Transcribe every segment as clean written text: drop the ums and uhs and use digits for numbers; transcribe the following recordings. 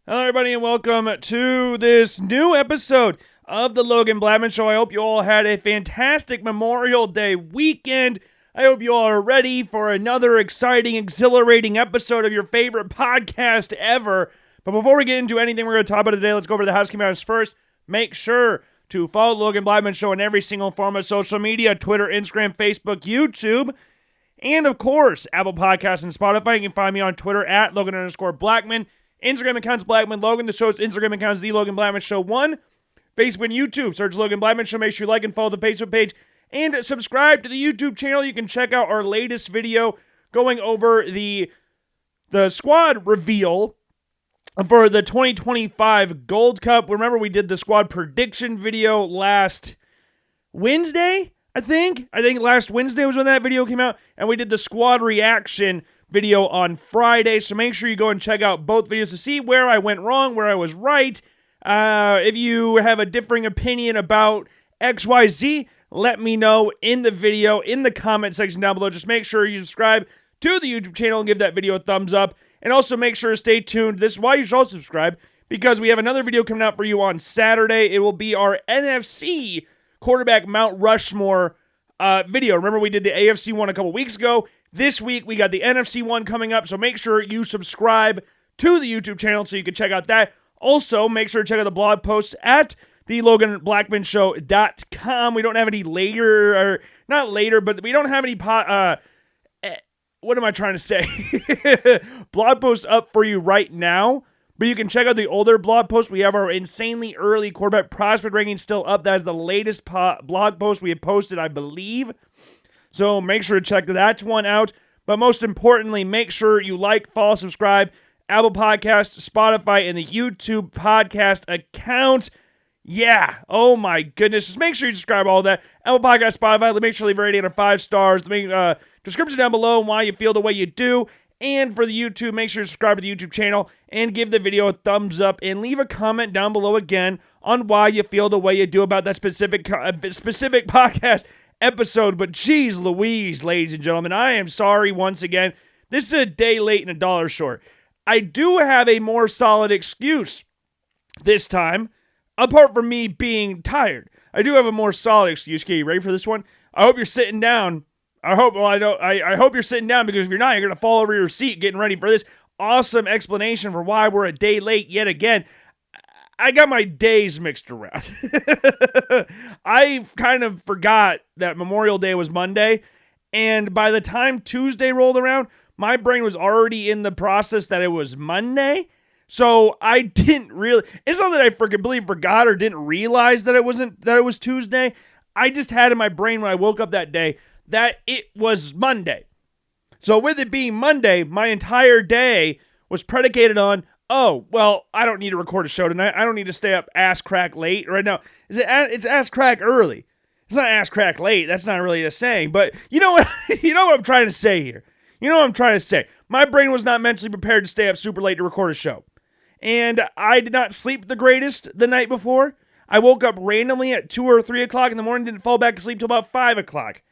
Hello, everybody, and welcome to this new episode of the Logan Blackman Show. I hope you all had a fantastic Memorial Day weekend. I hope you all are ready for another exciting, exhilarating episode of your favorite podcast ever. But before we get into anything we're going to talk about today, let's go over the housekeeping items first. Make sure to follow Logan Blackman Show on every single form of social media: Twitter, Instagram, Facebook, YouTube, and of course, Apple Podcasts and Spotify. You can find me on Twitter at Logan_Blackman. Instagram account's Blackman Logan. The show's Instagram account is The Logan Blackman Show 1. Facebook and YouTube, search Logan Blackman Show. Make sure you like and follow the Facebook page. And subscribe to the YouTube channel. You can check out our latest video going over the squad reveal for the 2025 Gold Cup. Remember, we did the squad prediction video last Wednesday, I think last Wednesday was when that video came out. And we did the squad reaction video on Friday, so make sure you go and check out both videos to see where I went wrong, where I was right. If you have a differing opinion about XYZ, let me know in the video, in the comment section down below. Just make sure you subscribe to the YouTube channel and give that video a thumbs up. And also make sure to stay tuned. This is why you should also subscribe, because we have another video coming out for you on Saturday. It will be our NFC quarterback Mount Rushmore video. Remember, we did the AFC one a couple weeks ago. This week, we got the NFC one coming up, so make sure you subscribe to the YouTube channel so you can check out that. Also, make sure to check out the blog posts at theloganblackmanshow.com. We don't have any but we don't have any what am I trying to say? Blog posts up for you right now, but you can check out the older blog posts. We have our insanely early quarterback prospect ranking still up. That is the latest blog post we have posted, I believe. So make sure to check that one out. But most importantly, make sure you like, follow, subscribe, Apple Podcasts, Spotify, and the YouTube podcast account. Yeah. Oh my goodness. Just make sure you subscribe to all that. Apple Podcasts, Spotify. Make sure to leave a rating of 5 stars. Description down below on why you feel the way you do. And for the YouTube, make sure to subscribe to the YouTube channel and give the video a thumbs up and leave a comment down below again on why you feel the way you do about that specific podcast episode. But geez Louise, ladies and gentlemen, I am sorry once again. This is a day late and a dollar short. I do have a more solid excuse this time, apart from me being tired. I do have a more solid excuse. Okay, you ready for this one? I hope you're sitting down. I hope you're sitting down, because if you're not, you're going to fall over your seat getting ready for this awesome explanation for why we're a day late yet again. I got my days mixed around. I kind of forgot that Memorial Day was Monday, and by the time Tuesday rolled around, my brain was already in the process that it was Monday. So I didn't really, it's not that I completely forgot or didn't realize that it was Tuesday. I just had in my brain when I woke up that day that it was Monday. So with it being Monday, my entire day was predicated on, oh, well, I don't need to record a show tonight. I don't need to stay up ass crack late right now. It's ass crack early. It's not ass crack late. That's not really a saying. But you know what? You know what I'm trying to say here. You know what I'm trying to say. My brain was not mentally prepared to stay up super late to record a show. And I did not sleep the greatest the night before. I woke up randomly at 2 or 3 o'clock in the morning, didn't fall back to sleep till about 5 o'clock.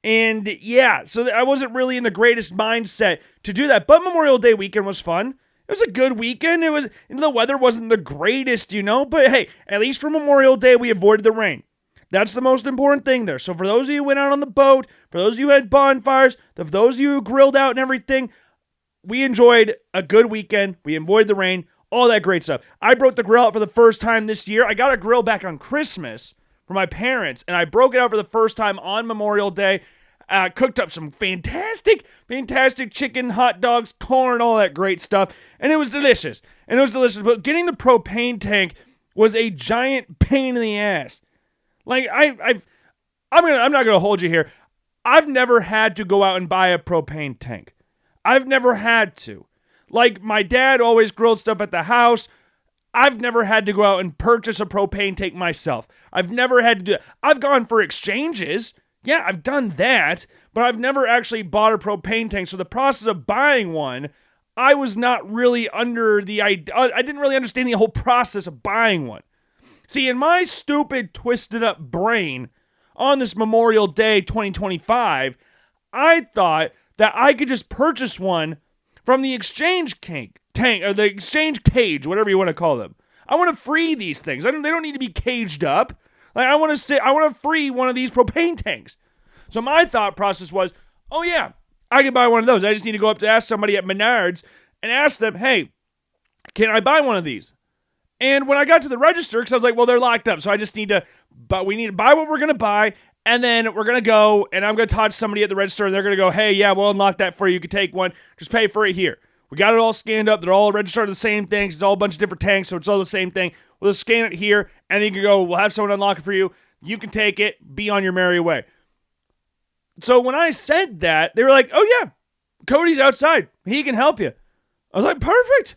And yeah, so I wasn't really in the greatest mindset to do that. But Memorial Day weekend was fun. It was a good weekend. The weather wasn't the greatest, but hey, at least for Memorial Day, we avoided the rain. That's the most important thing there. So for those of you who went out on the boat, for those of you who had bonfires, for those of you who grilled out and everything, we enjoyed a good weekend. We avoided the rain, all that great stuff. I broke the grill out for the first time this year. I got a grill back on Christmas for my parents, and I broke it out for the first time on Memorial Day. Cooked up some fantastic chicken, hot dogs, corn, all that great stuff, and it was delicious. But getting the propane tank was a giant pain in the ass. Like I'm not gonna hold you here. I've never had to go out and buy a propane tank. I've never had to. Like, my dad always grilled stuff at the house. I've never had to go out and purchase a propane tank myself. I've never had to do that. I've gone for exchanges. Yeah, I've done that, but I've never actually bought a propane tank. So the process of buying one, I was not really under the idea. I didn't really understand the whole process of buying one. See, in my stupid, twisted up brain on this Memorial Day 2025, I thought that I could just purchase one from the exchange tank, or the exchange cage, whatever you want to call them. I want to free these things. They don't need to be caged up. Like, I want to free one of these propane tanks. So my thought process was, oh yeah, I can buy one of those. I just need to go up to ask somebody at Menards and ask them, hey, can I buy one of these? And when I got to the register, because I was like, well, they're locked up, so I just need to, but we need to buy what we're going to buy, and then we're going to go, and I'm going to talk to somebody at the register, and they're going to go, hey, yeah, we'll unlock that for you. You can take one. Just pay for it here. We got it all scanned up. They're all registered the same things. It's all a bunch of different tanks, so it's all the same thing. We'll just scan it here, and then you can go, we'll have someone unlock it for you. You can take it. Be on your merry way. So when I said that, they were like, oh, yeah, Cody's outside. He can help you. I was like, perfect.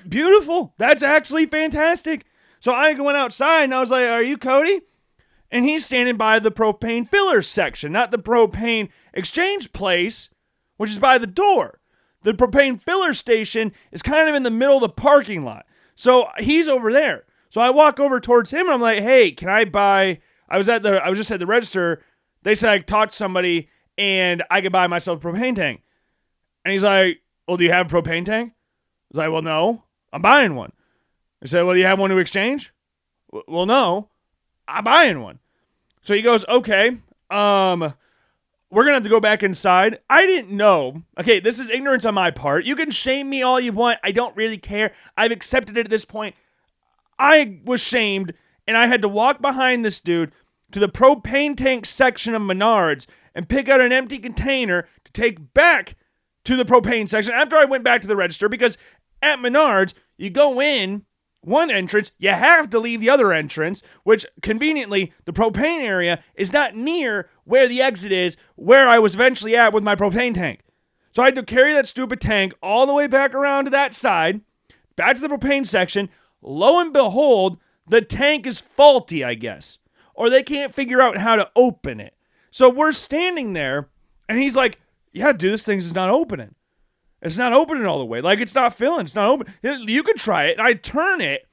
Beautiful. That's actually fantastic. So I went outside, and I was like, are you Cody? And he's standing by the propane filler section, not the propane exchange place, which is by the door. The propane filler station is kind of in the middle of the parking lot. So he's over there. So I walk over towards him, and I'm like, hey, can I buy... I was just at the register. They said I could talk to somebody, and I could buy myself a propane tank. And he's like, well, do you have a propane tank? I was like, well, no, I'm buying one. I said, well, do you have one to exchange? Well, no, I'm buying one. So he goes, okay, we're going to have to go back inside. I didn't know. Okay, this is ignorance on my part. You can shame me all you want. I don't really care. I've accepted it at this point. I was shamed, and I had to walk behind this dude to the propane tank section of Menards and pick out an empty container to take back to the propane section after I went back to the register, because at Menards, you go in one entrance, you have to leave the other entrance, which conveniently, the propane area is not near where the exit is, where I was eventually at with my propane tank. So I had to carry that stupid tank all the way back around to that side, back to the propane section. Lo and behold, the tank is faulty, I guess. Or they can't figure out how to open it. So we're standing there, and he's like, yeah, dude, this thing's not opening. It's not opening all the way. Like, it's not filling. It's not open. You could try it. And I turn it,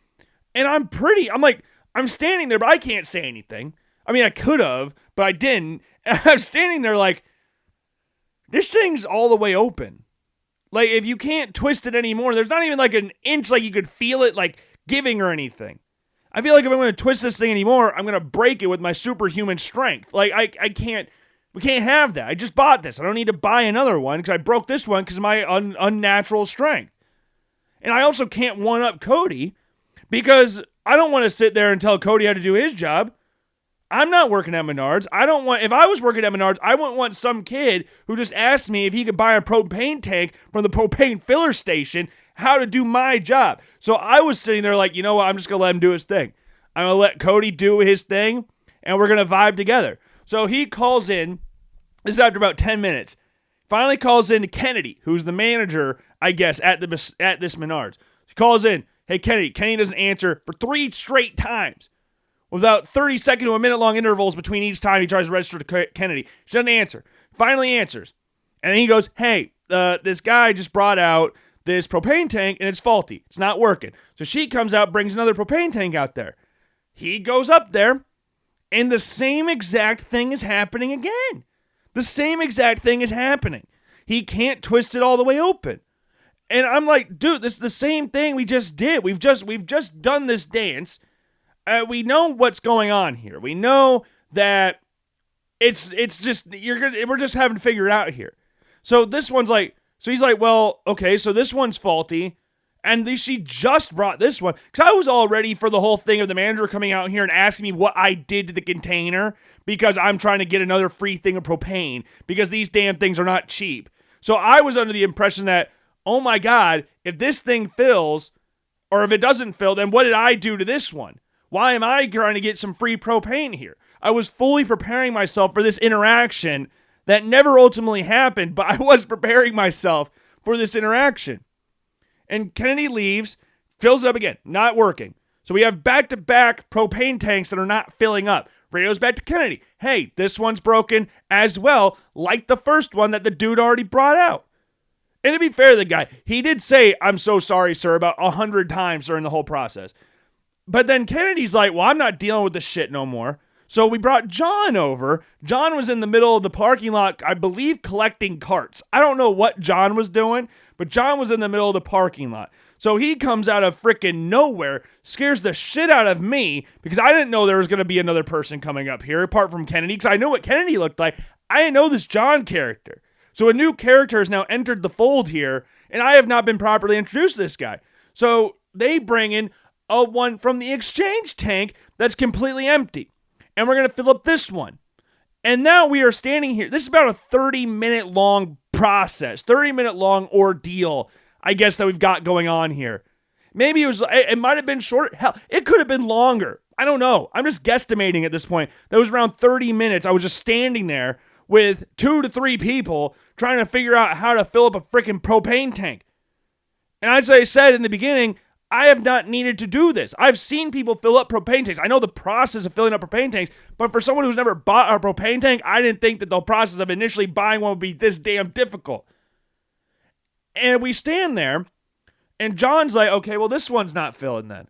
and I'm standing there, but I can't say anything. I mean, I could have, but I didn't. And I'm standing there like, this thing's all the way open. Like, if you can't twist it anymore, there's not even like an inch, like you could feel it, like, giving or anything. I feel like if I'm going to twist this thing anymore, I'm going to break it with my superhuman strength. Like, I can't... We can't have that. I just bought this. I don't need to buy another one because I broke this one because of my unnatural strength. And I also can't one-up Cody because I don't want to sit there and tell Cody how to do his job. I'm not working at Menards. If I was working at Menards, I wouldn't want some kid who just asked me if he could buy a propane tank from the propane filler station how to do my job. So I was sitting there like, you know what? I'm just going to let him do his thing. I'm going to let Cody do his thing, and we're going to vibe together. So he calls in. This is after about 10 minutes. Finally calls in to Kennedy, who's the manager, I guess, at this Menards. He calls in. Hey, Kennedy. Kennedy doesn't answer for 3 straight times. Without 30-second to a minute-long intervals between each time he tries to register to Kennedy. She doesn't answer. Finally answers. And then he goes, hey, this guy just brought out this propane tank, and it's faulty. It's not working. So she comes out, brings another propane tank out there. He goes up there, and the same exact thing is happening again. The same exact thing is happening. He can't twist it all the way open. And I'm like, dude, this is the same thing we just did. We've just done this dance. We know what's going on here. We know that it's just we're just having to figure it out here. So this one's like, so he's like, well, okay, so this one's faulty. And she just brought this one. Because I was all ready for the whole thing of the manager coming out here and asking me what I did to the container because I'm trying to get another free thing of propane because these damn things are not cheap. So I was under the impression that, oh my God, if this thing fills or if it doesn't fill, then what did I do to this one? Why am I trying to get some free propane here? I was fully preparing myself for this interaction that never ultimately happened, but I was preparing myself for this interaction. And Kennedy leaves, fills it up again, not working. So we have back-to-back propane tanks that are not filling up. Radio's back to Kennedy. Hey, this one's broken as well, like the first one that the dude already brought out. And to be fair to the guy, he did say, I'm so sorry, sir, about 100 times during the whole process. But then Kennedy's like, well, I'm not dealing with this shit no more. So we brought John over. John was in the middle of the parking lot, I believe, collecting carts. I don't know what John was doing, but John was in the middle of the parking lot. So he comes out of freaking nowhere, scares the shit out of me, because I didn't know there was going to be another person coming up here, apart from Kennedy, because I knew what Kennedy looked like. I didn't know this John character. So a new character has now entered the fold here, and I have not been properly introduced to this guy. So they bring in a one from the exchange tank that's completely empty. And we're going to fill up this one. And now we are standing here. This is about a 30-minute long process, 30-minute long ordeal, I guess, that we've got going on here. Maybe it might have been short. Hell, it could have been longer. I don't know. I'm just guesstimating at this point. That was around 30 minutes. I was just standing there with 2 to 3 people trying to figure out how to fill up a freaking propane tank. And as I said in the beginning, I have not needed to do this. I've seen people fill up propane tanks. I know the process of filling up propane tanks, but for someone who's never bought a propane tank, I didn't think that the process of initially buying one would be this damn difficult. And we stand there, and John's like, okay, well, this one's not filling then.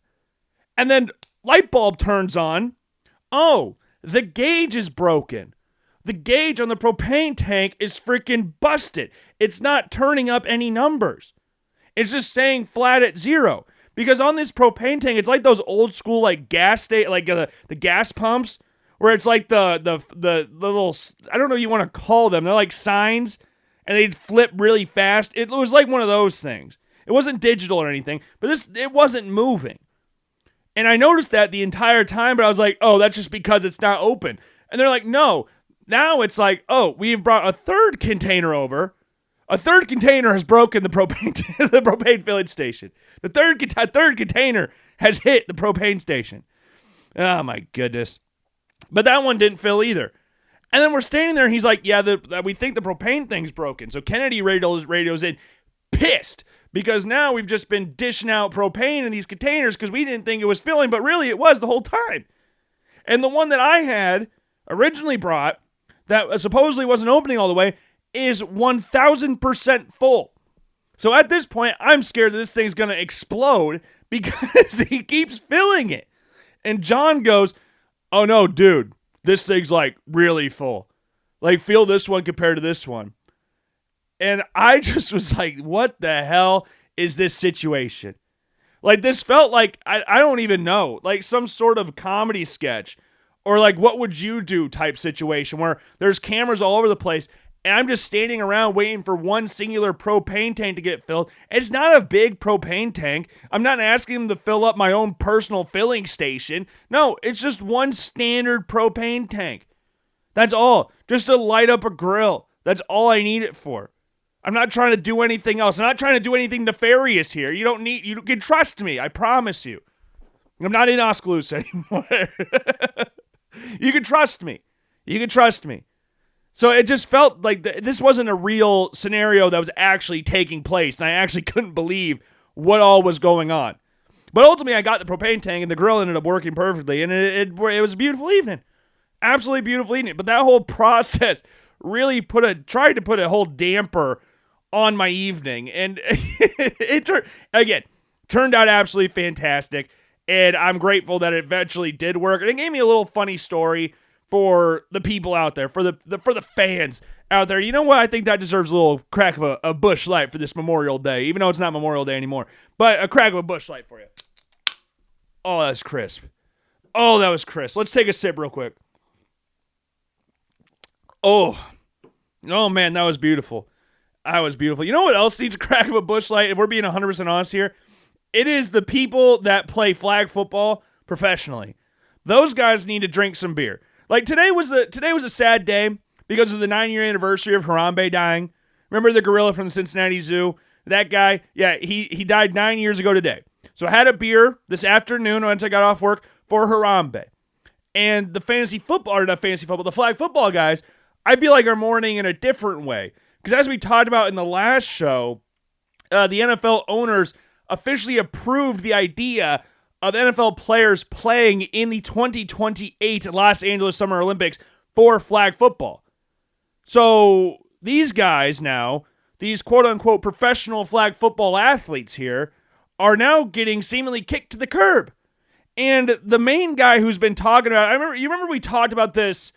And then light bulb turns on. Oh, the gauge is broken. The gauge on the propane tank is freaking busted. It's not turning up any numbers. It's just saying flat at 0. Because on this propane tank, it's like those old school like gas the gas pumps, where it's like the little, I don't know what you want to call them. They're like signs, and they'd flip really fast. It was like one of those things. It wasn't digital or anything, but it wasn't moving. And I noticed that the entire time, but I was like, oh, that's just because it's not open. And they're like, no. Now it's like, oh, we've brought a third container over. A third container has broken the propane filling station. The third container has hit the propane station. Oh, my goodness. But that one didn't fill either. And then we're standing there, and he's like, yeah, we think the propane thing's broken. So Kennedy radios in, pissed, because now we've just been dishing out propane in these containers because we didn't think it was filling, but really it was the whole time. And the one that I had originally brought that supposedly wasn't opening all the way is 1,000% full. So at this point, I'm scared that this thing's going to explode because he keeps filling it. And John goes, oh no, dude, this thing's like really full. Like, feel this one compared to this one. And I just was like, what the hell is this situation? Like, this felt like, I don't even know, like some sort of comedy sketch or like what would you do type situation where there's cameras all over the place and I'm just standing around waiting for one singular propane tank to get filled. It's not a big propane tank. I'm not asking them to fill up my own personal filling station. No, it's just one standard propane tank. That's all. Just to light up a grill. That's all I need it for. I'm not trying to do anything else. I'm not trying to do anything nefarious here. You can trust me. I promise you. I'm not in Oskaloosa anymore. You can trust me. You can trust me. So it just felt like this wasn't a real scenario that was actually taking place, and I actually couldn't believe what all was going on. But ultimately, I got the propane tank, and the grill ended up working perfectly, and it was a beautiful evening. Absolutely beautiful evening. But that whole process really tried to put a whole damper on my evening, and it turned out absolutely fantastic, and I'm grateful that it eventually did work. And it gave me a little funny story for the people out there, for the fans out there. You know what? I think that deserves a little crack of a Busch Light for this Memorial Day, even though it's not Memorial Day anymore. But a crack of a Busch Light for you. Oh, that's crisp. Oh, that was crisp. Let's take a sip real quick. Oh man, that was beautiful. That was beautiful. You know what else needs a crack of a Busch Light? If we're being 100% honest here, it is the people that play flag football professionally. Those guys need to drink some beer. Like today was a sad day because of the 9-year anniversary of Harambe dying. Remember the gorilla from the Cincinnati Zoo? That guy, yeah, he died 9 years ago today. So I had a beer this afternoon once I got off work for Harambe. And the the flag football guys, I feel like are mourning in a different way. Because as we talked about in the last show, the NFL owners officially approved the idea of NFL players playing in the 2028 Los Angeles Summer Olympics for flag football. So these guys now, these quote-unquote professional flag football athletes here, are now getting seemingly kicked to the curb. And the main guy who's been talking about, you remember we talked about this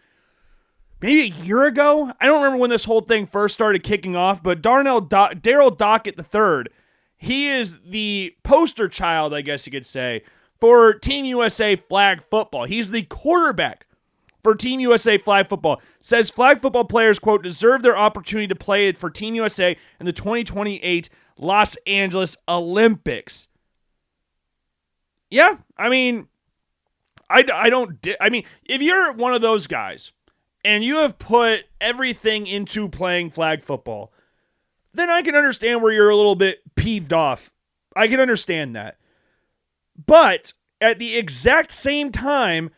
maybe a year ago? I don't remember when this whole thing first started kicking off, but Darryl Dockett III, he is the poster child, I guess you could say, for Team USA flag football. He's the quarterback for Team USA flag football. Says flag football players, quote, deserve their opportunity to play for Team USA in the 2028 Los Angeles Olympics. Yeah, I mean, if you're one of those guys and you have put everything into playing flag football, then I can understand where you're a little bit peeved off. I can understand that. But at the exact same time,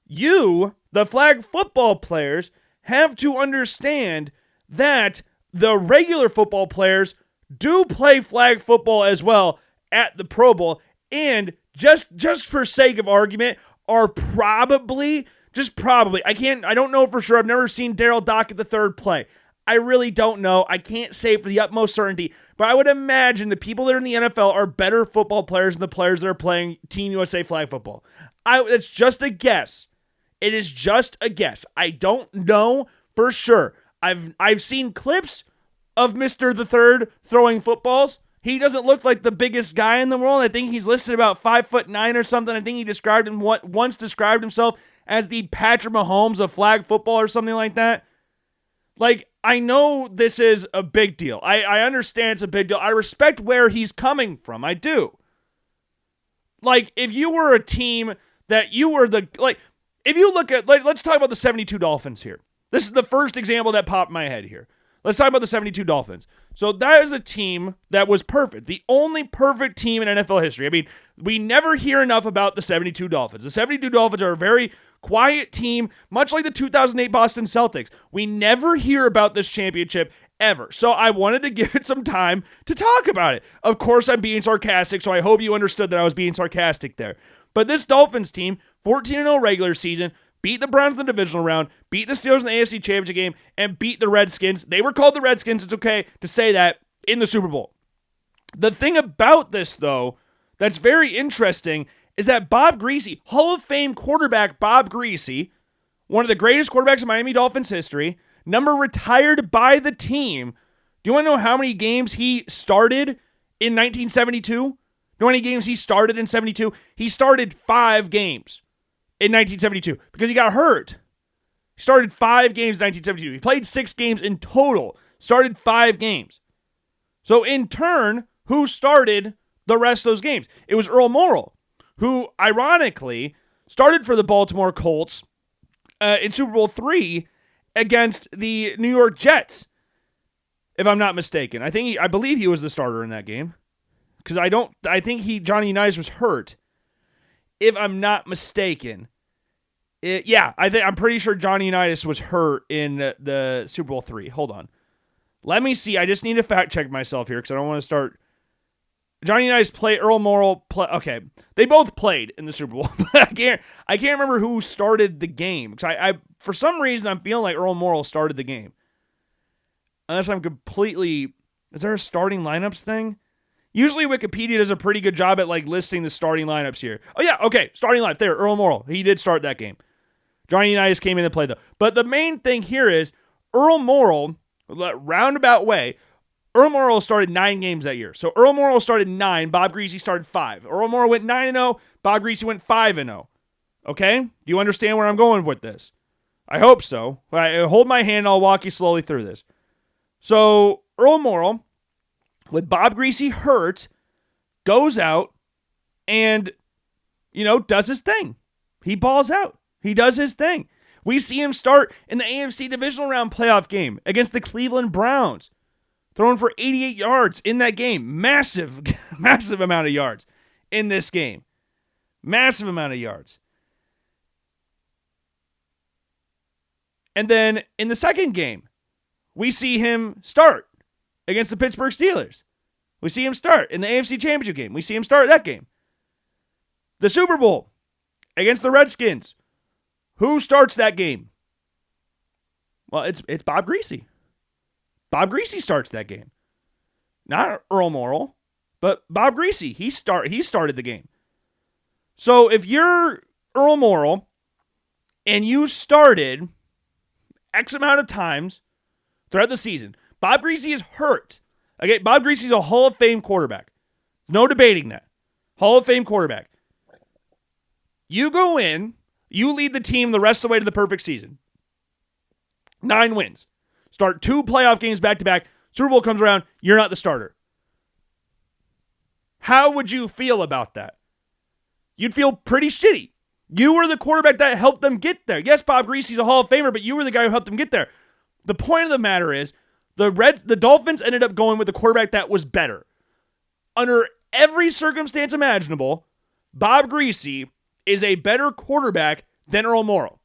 you, the flag football players, have to understand that the regular football players do play flag football as well at the Pro Bowl, and just for sake of argument, are probably, I don't know for sure. I've never seen Darryl Dockett III play. I really don't know. I can't say for the utmost certainty, but I would imagine the people that are in the NFL are better football players than the players that are playing Team USA flag football. It's just a guess. It is just a guess. I don't know for sure. I've seen clips of Mr. the Third throwing footballs. He doesn't look like the biggest guy in the world. I think he's listed about 5'9" or something. I think he once described himself as the Patrick Mahomes of flag football or something like that. Like, I know this is a big deal. I understand it's a big deal. I respect where he's coming from. I do. Like, if you were a team that you were if you look at, let's talk about the 72 Dolphins here. This is the first example that popped in my head here. Let's talk about the 72 Dolphins. So that is a team that was perfect. The only perfect team in NFL history. I mean, we never hear enough about the 72 Dolphins. The 72 Dolphins are a very quiet team, much like the 2008 Boston Celtics. We never hear about this championship ever. So I wanted to give it some time to talk about it. Of course, I'm being sarcastic, so I hope you understood that I was being sarcastic there. But this Dolphins team, 14-0 regular season, beat the Browns in the divisional round, beat the Steelers in the AFC Championship game, and beat the Redskins. They were called the Redskins. It's okay to say that in the Super Bowl. The thing about this, though, that's very interesting is that Bob Griese, Hall of Fame quarterback Bob Griese, one of the greatest quarterbacks in Miami Dolphins history, number retired by the team. Do you want to know how many games he started in 1972? Know how many games he started in 72? He started 5 games in 1972 because he got hurt. He started 5 games in 1972. He played 6 games in total, started 5 games. So in turn, who started the rest of those games? It was Earl Morrall, who ironically started for the Baltimore Colts in Super Bowl III against the New York Jets, if I'm not mistaken. I believe he was the starter in that game. Because I think Johnny Unitas was hurt, if I'm not mistaken. I'm pretty sure Johnny Unitas was hurt in the Super Bowl III. Hold on. Let me see. I just need to fact check myself here because I don't want to start. Johnny Unitas played, Earl Morrall play. Okay, they both played in the Super Bowl. I can't remember who started the game because I for some reason I'm feeling like Earl Morrall started the game. Unless I'm completely. Is there a starting lineups thing? Usually Wikipedia does a pretty good job at listing the starting lineups here. Oh yeah, okay, starting lineup there. Earl Morrall, he did start that game. Johnny Unitas came in to play though. But the main thing here is Earl Morrall, roundabout way. Earl Morrall started 9 games that year. So Earl Morrall started 9. Bob Griese started 5. Earl Morrall went 9-0. Bob Griese went 5-0. Okay, do you understand where I'm going with this? I hope so. Hold my hand. I'll walk you slowly through this. So Earl Morrall, with Bob Griese hurt, goes out and, does his thing. He balls out. He does his thing. We see him start in the AFC Divisional Round playoff game against the Cleveland Browns, throwing for 88 yards in that game. Massive, massive amount of yards in this game. Massive amount of yards. And then in the second game, we see him start against the Pittsburgh Steelers. We see him start in the AFC Championship game. We see him start that game. The Super Bowl against the Redskins. Who starts that game? Well, it's Bob Griese. Bob Griese starts that game. Not Earl Morrall, but Bob Griese. He started the game. So if you're Earl Morrall and you started X amount of times throughout the season, Bob Griese is hurt. Okay, Bob Griese is a Hall of Fame quarterback. No debating that. Hall of Fame quarterback. You go in, you lead the team the rest of the way to the perfect season. 9 wins. Start 2 playoff games back to back. Super Bowl comes around, you're not the starter. How would you feel about that? You'd feel pretty shitty. You were the quarterback that helped them get there. Yes, Bob Griese's a Hall of Famer, but you were the guy who helped them get there. The point of the matter is, the Dolphins ended up going with the quarterback that was better. Under every circumstance imaginable, Bob Griese is a better quarterback than Earl Morrall.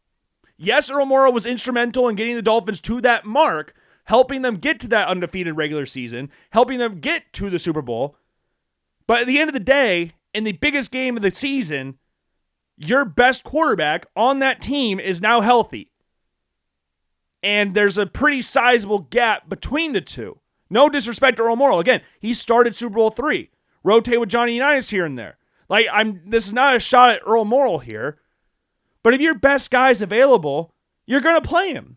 Yes, Earl Morrall was instrumental in getting the Dolphins to that mark, helping them get to that undefeated regular season, helping them get to the Super Bowl. But at the end of the day, in the biggest game of the season, your best quarterback on that team is now healthy. And there's a pretty sizable gap between the two. No disrespect to Earl Morrall. Again, he started Super Bowl 3. Rotate with Johnny Unitas here and there. This is not a shot at Earl Morrall here. But if your best guy's available, you're going to play him.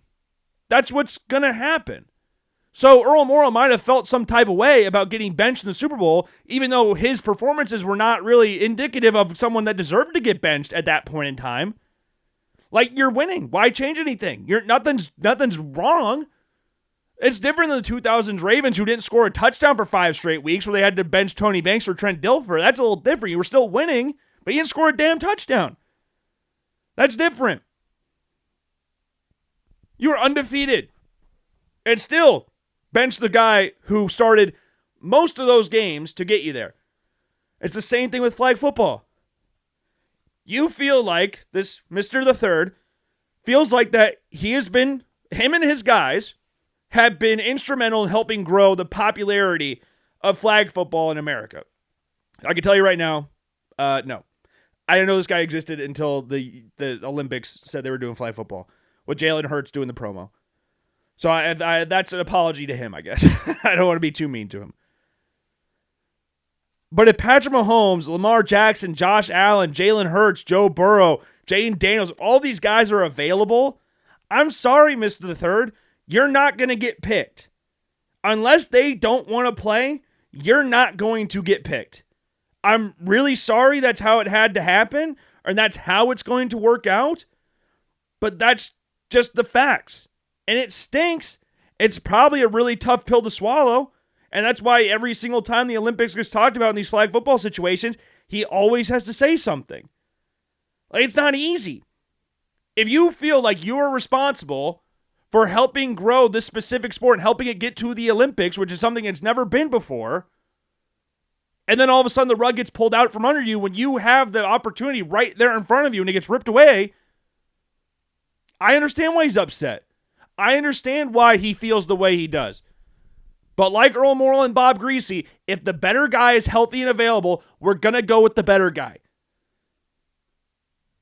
That's what's going to happen. So Earl Morrall might have felt some type of way about getting benched in the Super Bowl, even though his performances were not really indicative of someone that deserved to get benched at that point in time. Like, you're winning. Why change anything? Nothing's wrong. It's different than the 2000s Ravens, who didn't score a touchdown for 5 straight weeks, where they had to bench Tony Banks or Trent Dilfer. That's a little different. You were still winning, but you didn't score a damn touchdown. That's different. You were undefeated. And still bench the guy who started most of those games to get you there. It's the same thing with flag football. You feel like this Mr. the Third feels like that him and his guys have been instrumental in helping grow the popularity of flag football in America. I can tell you right now, no. I didn't know this guy existed until the Olympics said they were doing flag football, with Jalen Hurts doing the promo. So that's an apology to him, I guess. I don't want to be too mean to him. But if Patrick Mahomes, Lamar Jackson, Josh Allen, Jalen Hurts, Joe Burrow, Jaden Daniels, all these guys are available, I'm sorry, Mr. the Third, you're not going to get picked. Unless they don't want to play, you're not going to get picked. I'm really sorry that's how it had to happen, and that's how it's going to work out, but that's just the facts. And it stinks. It's probably a really tough pill to swallow, and that's why every single time the Olympics gets talked about in these flag football situations, he always has to say something. Like, it's not easy. If you feel like you're responsible for helping grow this specific sport and helping it get to the Olympics, which is something it's never been before, and then all of a sudden the rug gets pulled out from under you when you have the opportunity right there in front of you and it gets ripped away, I understand why he's upset. I understand why he feels the way he does. But like Earl Morrall and Bob Griese, if the better guy is healthy and available, we're going to go with the better guy.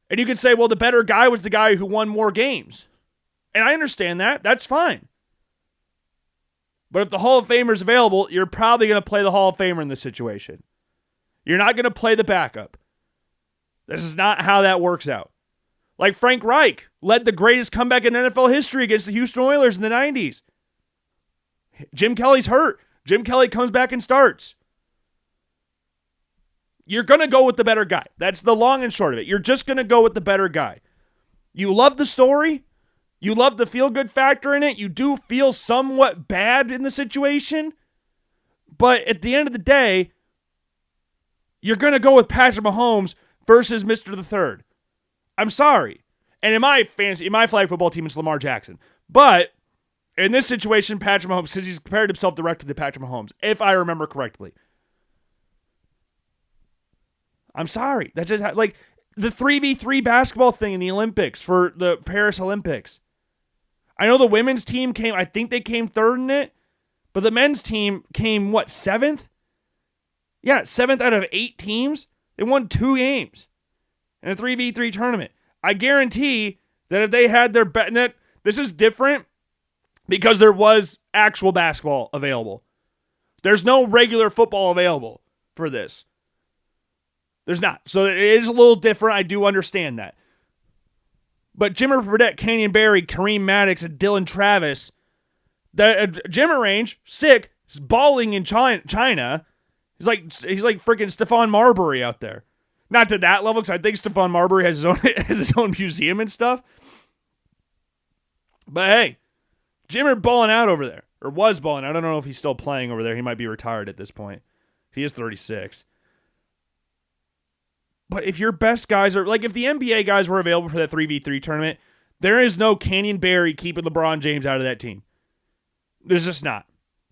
And you can say, well, the better guy was the guy who won more games. And I understand that. That's fine. But if the Hall of Famer is available, you're probably going to play the Hall of Famer in this situation. You're not going to play the backup. This is not how that works out. Like Frank Reich led the greatest comeback in NFL history against the Houston Oilers in the 90s. Jim Kelly's hurt. Jim Kelly comes back and starts. You're going to go with the better guy. That's the long and short of it. You're just going to go with the better guy. You love the story. You love the feel-good factor in it. You do feel somewhat bad in the situation. But at the end of the day, you're going to go with Patrick Mahomes versus Mr. the Third. I'm sorry. And in my flag football team, it's Lamar Jackson. But in this situation, Patrick Mahomes, since he's compared himself directly to Patrick Mahomes, if I remember correctly. I'm sorry. That's just like the 3v3 basketball thing in the Olympics for the Paris Olympics. I know the women's team I think they came third in it, but the men's team came, seventh? Yeah, 7th out of 8 teams. They won 2 games in a 3v3 tournament. I guarantee that if they had their bet, this is different because there was actual basketball available. There's no regular football available for this. There's not. So it is a little different. I do understand that. But Jimmer Fredette, Kenyon Barry, Kareem Maddox, and Dylan Travis, Jimmer Range, sick, is balling in China. He's like freaking Stephon Marbury out there. Not to that level, because I think Stephon Marbury has his own museum and stuff. But hey, Jimmer balling out over there. Or was balling out. I don't know if he's still playing over there. He might be retired at this point. He is 36. But if your best guys are, like if the NBA guys were available for that 3v3 tournament, there is no Canyon Barry keeping LeBron James out of that team. There's just not.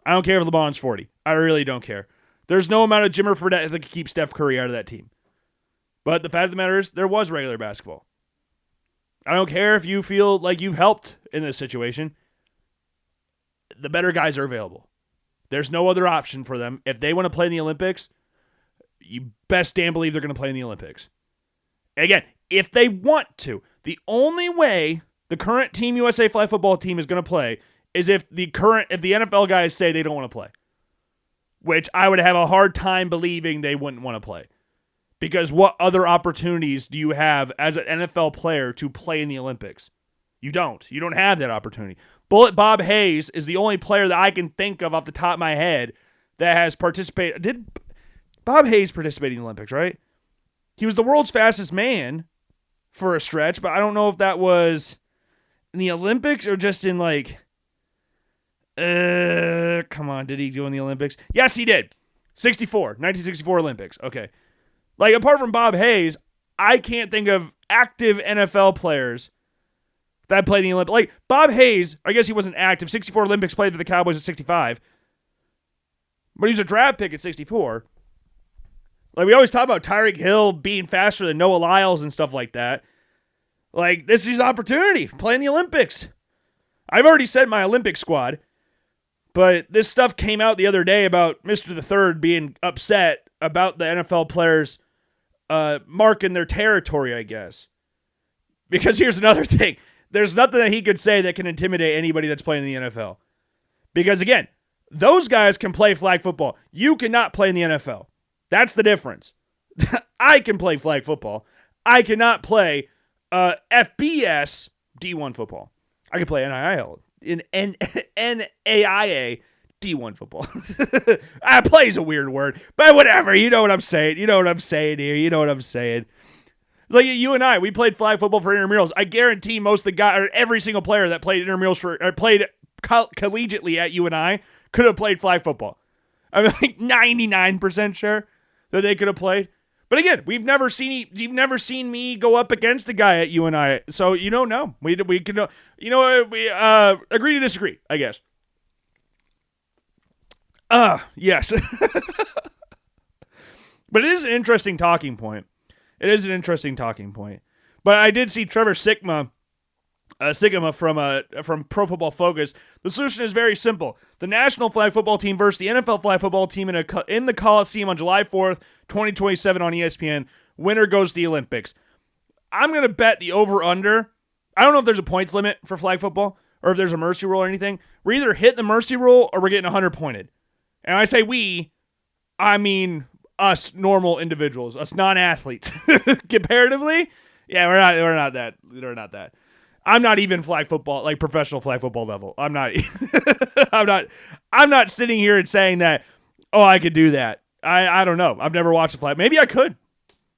I don't care if LeBron's 40. I really don't care. There's no amount of Jimmer Fredette that could keep Steph Curry out of that team. But the fact of the matter is, there was regular basketball. I don't care if you feel like you've helped in this situation. The better guys are available. There's no other option for them. If they want to play in the Olympics, you best damn believe they're going to play in the Olympics. Again, if they want to. The only way the current Team USA flag football team is going to play is if the NFL guys say they don't want to play. Which I would have a hard time believing they wouldn't want to play. Because what other opportunities do you have as an NFL player to play in the Olympics? You don't. You don't have that opportunity. Bullet Bob Hayes is the only player that I can think of off the top of my head that has participated. Did Bob Hayes participate in the Olympics, right? He was the world's fastest man for a stretch, but I don't know if that was in the Olympics or just in like... come on, did he do in the Olympics? Yes, he did. 1964 Olympics. Okay. Like, apart from Bob Hayes, I can't think of active NFL players that played in the Olympics. Like, Bob Hayes, I guess he wasn't active. 64 Olympics, played for the Cowboys at 65. But he was a draft pick at 64. Like, we always talk about Tyreek Hill being faster than Noah Lyles and stuff like that. Like, this is his opportunity. Play in the Olympics. I've already said my Olympic squad. But this stuff came out the other day about Mr. the Third being upset about the NFL players marking their territory, I guess. Because here's another thing. There's nothing that he could say that can intimidate anybody that's playing in the NFL. Because, again, those guys can play flag football. You cannot play in the NFL. That's the difference. I can play flag football. I cannot play FBS D1 football. I can play NIL. In NAIA D1 football. Play is a weird word, but whatever. You know what I'm saying. You know what I'm saying here. You know what I'm saying. Like you and I, we played flag football for intramurals. I guarantee most of the guys, or every single player that played intramurals or played collegiately at you and I could have played flag football. I'm like 99% sure that they could have played. But again, you've never seen me go up against a guy at you and I, so you don't know. We can, we agree to disagree, I guess. Yes. But it is an interesting talking point. But I did see Trevor Sikkema from Pro Football Focus. The solution is very simple. The National Flag Football Team versus the NFL Flag Football Team in the Coliseum on July 4th, 2027 on ESPN. Winner goes to the Olympics. I'm going to bet the over-under. I don't know if there's a points limit for flag football or if there's a mercy rule or anything. We're either hitting the mercy rule or we're getting 100 pointed. And when I say we, I mean us normal individuals, us non-athletes. Comparatively, yeah, we're not that. I'm not even flag football, like professional flag football level. I'm not I'm not sitting here and saying that, oh, I could do that. I don't know. I've never watched a flag. Maybe I could.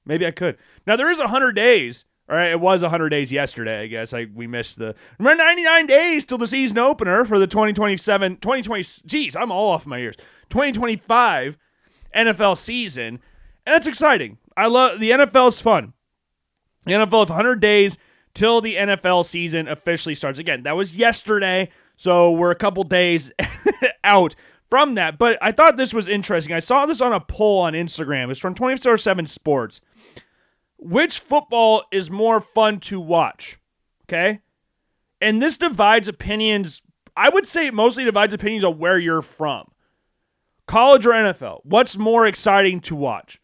Now there is 100 days. All right, it was 100 days yesterday, I guess. We missed remember 99 days till the season opener for the 2020, I'm all off my ears. 2025 NFL season. And that's exciting. I love the NFL's fun. The NFL is 100 days till the NFL season officially starts. Again, that was yesterday, so we're a couple days out from that. But I thought this was interesting. I saw this on a poll on Instagram. It's from 24/7 Sports. Which football is more fun to watch? Okay? And this divides opinions. I would say it mostly divides opinions on where you're from. College or NFL? What's more exciting to watch?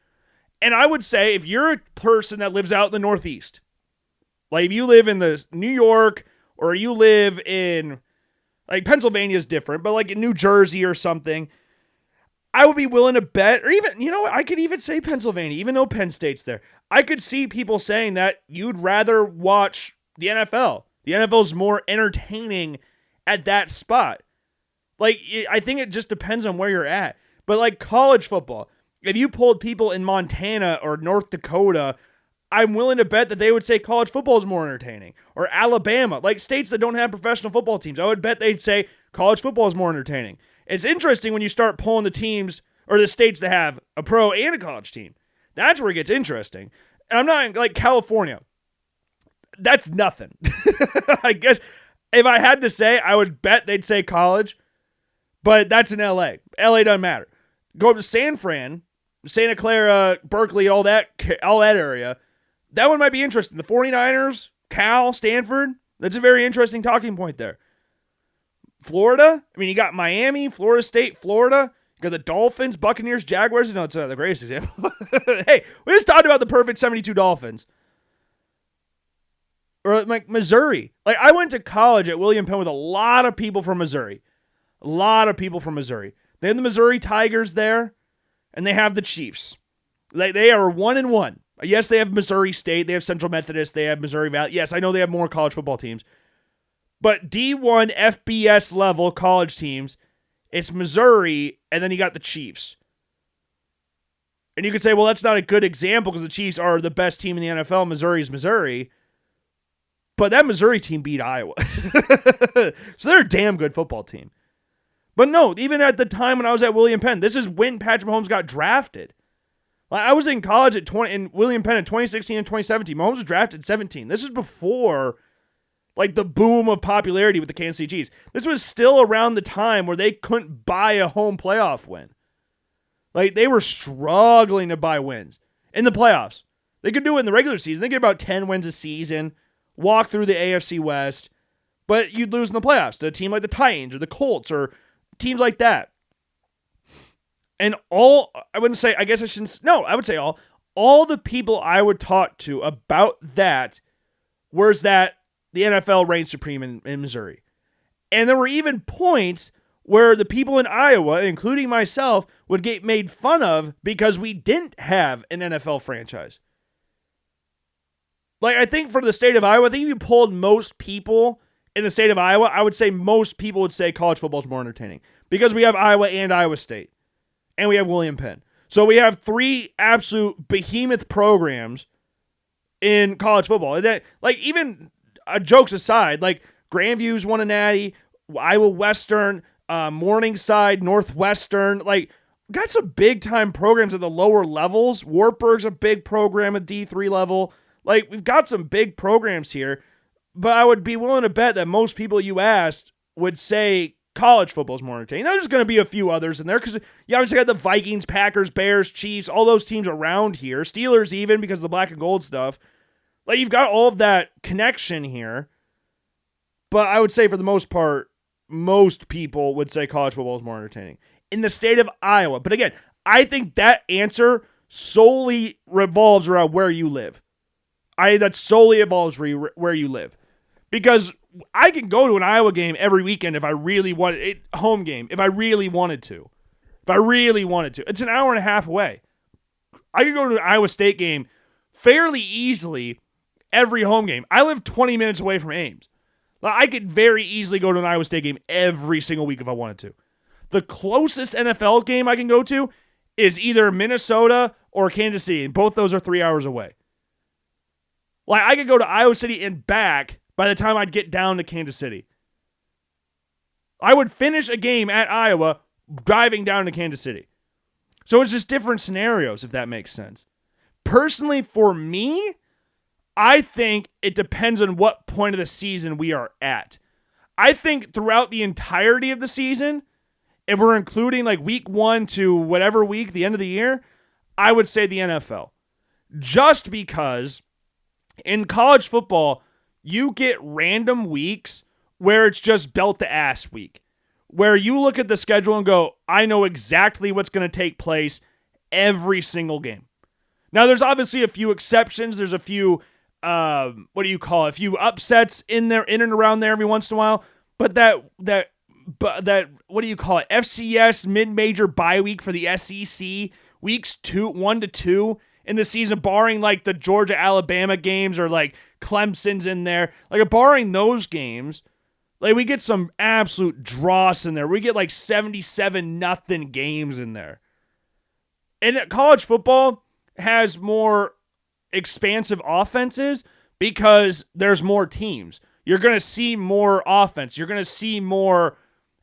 And I would say if you're a person that lives out in the Northeast, like if you live in the New York or you live in, like Pennsylvania is different, but like in New Jersey or something, I would be willing to bet, or even, you know what, I could even say Pennsylvania, even though Penn State's there. I could see people saying that you'd rather watch the NFL. The NFL is more entertaining at that spot. Like, I think it just depends on where you're at. But like college football, if you pulled people in Montana or North Dakota, I'm willing to bet that they would say college football is more entertaining. Or Alabama, like states that don't have professional football teams, I would bet they'd say college football is more entertaining. It's interesting when you start pulling the teams or the states that have a pro and a college team. That's where it gets interesting. And I'm not like California. That's nothing. I guess if I had to say, I would bet they'd say college, but that's in LA. LA doesn't matter. Go up to San Fran, Santa Clara, Berkeley, all that area. That one might be interesting. The 49ers, Cal, Stanford, that's a very interesting talking point there. Florida, I mean, you got Miami, Florida State, Florida. You got the Dolphins, Buccaneers, Jaguars. You know, it's the greatest example. Hey, we just talked about the perfect 72 Dolphins. Or like Missouri. Like, I went to college at William Penn with a lot of people from Missouri. A lot of people from Missouri. They have the Missouri Tigers there, and they have the Chiefs. They are 1-1. Yes, they have Missouri State. They have Central Methodist. They have Missouri Valley. Yes, I know they have more college football teams. But D1 FBS level college teams, it's Missouri, and then you got the Chiefs. And you could say, well, that's not a good example because the Chiefs are the best team in the NFL. Missouri is Missouri. But that Missouri team beat Iowa. So they're a damn good football team. But no, even at the time when I was at William Penn, this is when Patrick Mahomes got drafted. Like, I was in college in William Penn in 2016 and 2017. Mahomes was drafted in 17. This is before like the boom of popularity with the Kansas City Chiefs. This was still around the time where they couldn't buy a home playoff win. Like, they were struggling to buy wins in the playoffs. They could do it in the regular season. They get about 10 wins a season, walk through the AFC West, but you'd lose in the playoffs to a team like the Titans or the Colts or teams like that. And all the people I would talk to about that was that the NFL reigned supreme in Missouri. And there were even points where the people in Iowa, including myself, would get made fun of because we didn't have an NFL franchise. Like, I think for the state of Iowa, I think if you pulled most people in the state of Iowa, I would say most people would say college football is more entertaining because we have Iowa and Iowa State, and we have William Penn. So we have three absolute behemoth programs in college football. And that, like, even jokes aside, like Grandview's won a natty, Iowa Western, Morningside, Northwestern, like, got some big time programs at the lower levels. Wartburg's a big program at D3 level. Like, we've got some big programs here, but I would be willing to bet that most people you asked would say college football is more entertaining. There's going to be a few others in there because you obviously got the Vikings, Packers, Bears, Chiefs, all those teams around here. Steelers even because of the black and gold stuff. Like, you've got all of that connection here, but I would say for the most part, most people would say college football is more entertaining in the state of Iowa. But again, I think that answer solely revolves around where you live. That solely evolves where you live. Because I can go to an Iowa game every weekend if I really wanted it, home game, if I really wanted to. It's an hour and a half away. I could go to an Iowa State game fairly easily every home game. I live 20 minutes away from Ames. I could very easily go to an Iowa State game every single week if I wanted to. The closest NFL game I can go to is either Minnesota or Kansas City, and both those are 3 hours away. Like, I could go to Iowa City and back by the time I'd get down to Kansas City. I would finish a game at Iowa driving down to Kansas City. So it's just different scenarios, if that makes sense. Personally, for me, I think it depends on what point of the season we are at. I think throughout the entirety of the season, if we're including like week 1 to whatever week, the end of the year, I would say the NFL. Just because in college football, you get random weeks where it's just belt to ass week, where you look at the schedule and go, I know exactly what's going to take place every single game. Now, there's obviously a few exceptions. There's a few, a few upsets in and around there every once in a while. But that but that, what do you call it? FCS mid-major bye week for the SEC, weeks 1 to 2 in the season, barring like the Georgia Alabama games or like Clemson's in there. Like barring those games, like we get some absolute dross in there. We get like 77-0 games in there. And college football has more expansive offenses because there's more teams. You're going to see more offense. You're going to see more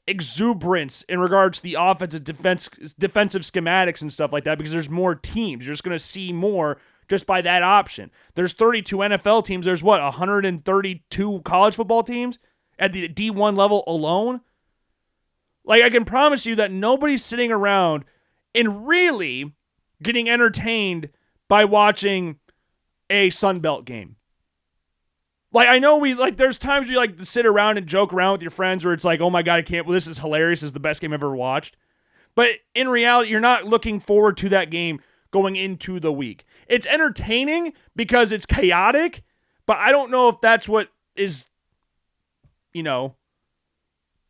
exuberance in regards to the offensive defensive schematics and stuff like that because there's more teams. You're just going to see more just by that option. There's 32 NFL teams. There's 132 college football teams at the D1 level alone? Like, I can promise you that nobody's sitting around and really getting entertained by watching a Sunbelt game. Like, I know there's times you like to sit around and joke around with your friends where it's like, oh my God, this is hilarious. This is the best game I've ever watched. But in reality, you're not looking forward to that game going into the week. It's entertaining because it's chaotic, but I don't know if that's what is, the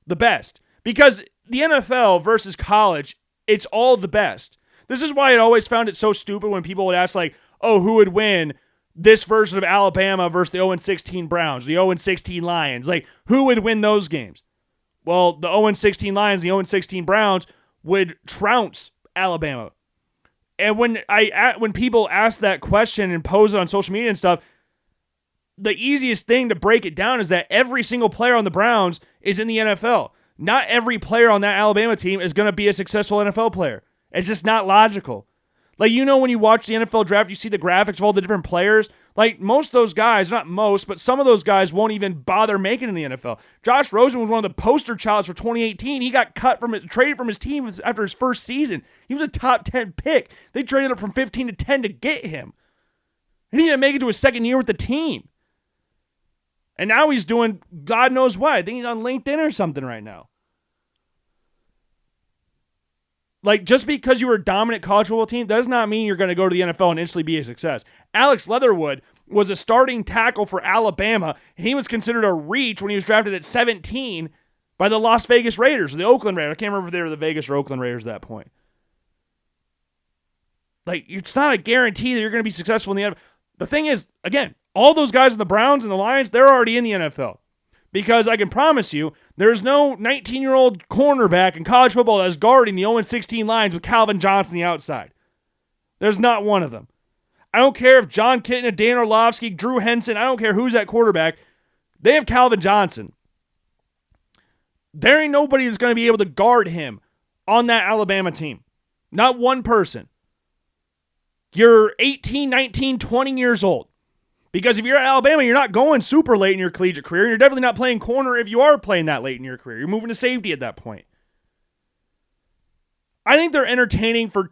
best. Because the NFL versus college, it's all the best. This is why I always found it so stupid when people would ask, like, oh, who would win this version of Alabama versus the 0-16 Browns, the 0-16 Lions? Like, who would win those games? Well, the 0-16 Lions, the 0-16 Browns would trounce Alabama. And when people ask that question and pose it on social media and stuff, the easiest thing to break it down is that every single player on the Browns is in the NFL. Not every player on that Alabama team is going to be a successful NFL player. It's just not logical. Like, when you watch the NFL draft, you see the graphics of all the different players. Like, most of those guys, not most, but some of those guys won't even bother making it in the NFL. Josh Rosen was one of the poster childs for 2018. He got traded from his team after his first season. He was a top 10 pick. They traded up from 15 to 10 to get him. He didn't even make it to his second year with the team. And now he's doing God knows what. I think he's on LinkedIn or something right now. Like, just because you were a dominant college football team does not mean you're going to go to the NFL and instantly be a success. Alex Leatherwood was a starting tackle for Alabama. He was considered a reach when he was drafted at 17 by the Las Vegas Raiders, or the Oakland Raiders. I can't remember if they were the Vegas or Oakland Raiders at that point. Like, it's not a guarantee that you're going to be successful in the NFL. The thing is, again, all those guys in the Browns and the Lions, they're already in the NFL. Because I can promise you, there's no 19-year-old cornerback in college football that's guarding the 0-16 Lions with Calvin Johnson on the outside. There's not one of them. I don't care if John Kitna, Dan Orlovsky, Drew Henson, I don't care who's that quarterback. They have Calvin Johnson. There ain't nobody that's going to be able to guard him on that Alabama team. Not one person. You're 18, 19, 20 years old. Because if you're at Alabama, you're not going super late in your collegiate career. You're definitely not playing corner if you are playing that late in your career. You're moving to safety at that point. I think they're entertaining for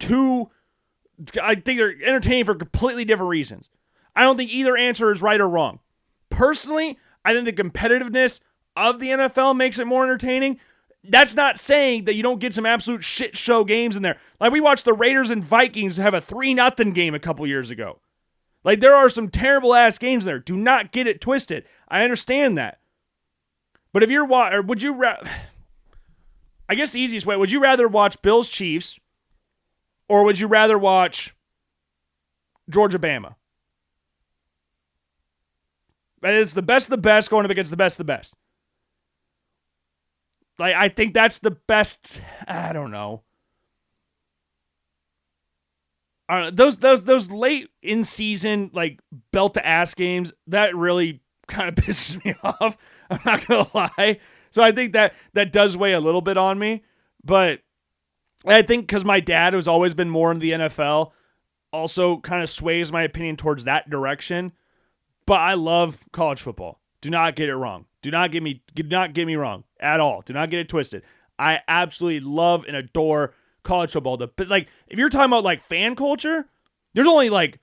completely different reasons. I don't think either answer is right or wrong. Personally, I think the competitiveness of the NFL makes it more entertaining. That's not saying that you don't get some absolute shit show games in there. Like, we watched the Raiders and Vikings have a 3-0 game a couple years ago. Like, there are some terrible-ass games there. Do not get it twisted. I understand that. But if you're I guess the easiest way, would you rather watch Bills-Chiefs or would you rather watch Georgia-Bama? It's the best of the best going up against the best of the best. Like, I think that's the best. I don't know. Those late in season, like, belt to ass games, that really kind of pisses me off. I'm not gonna lie. So I think that does weigh a little bit on me. But I think because my dad has always been more in the NFL, also kind of sways my opinion towards that direction. But I love college football. Do not get it wrong. Do not get me wrong at all. Do not get it twisted. I absolutely love and adore college football. But like, if you're talking about like fan culture, there's only like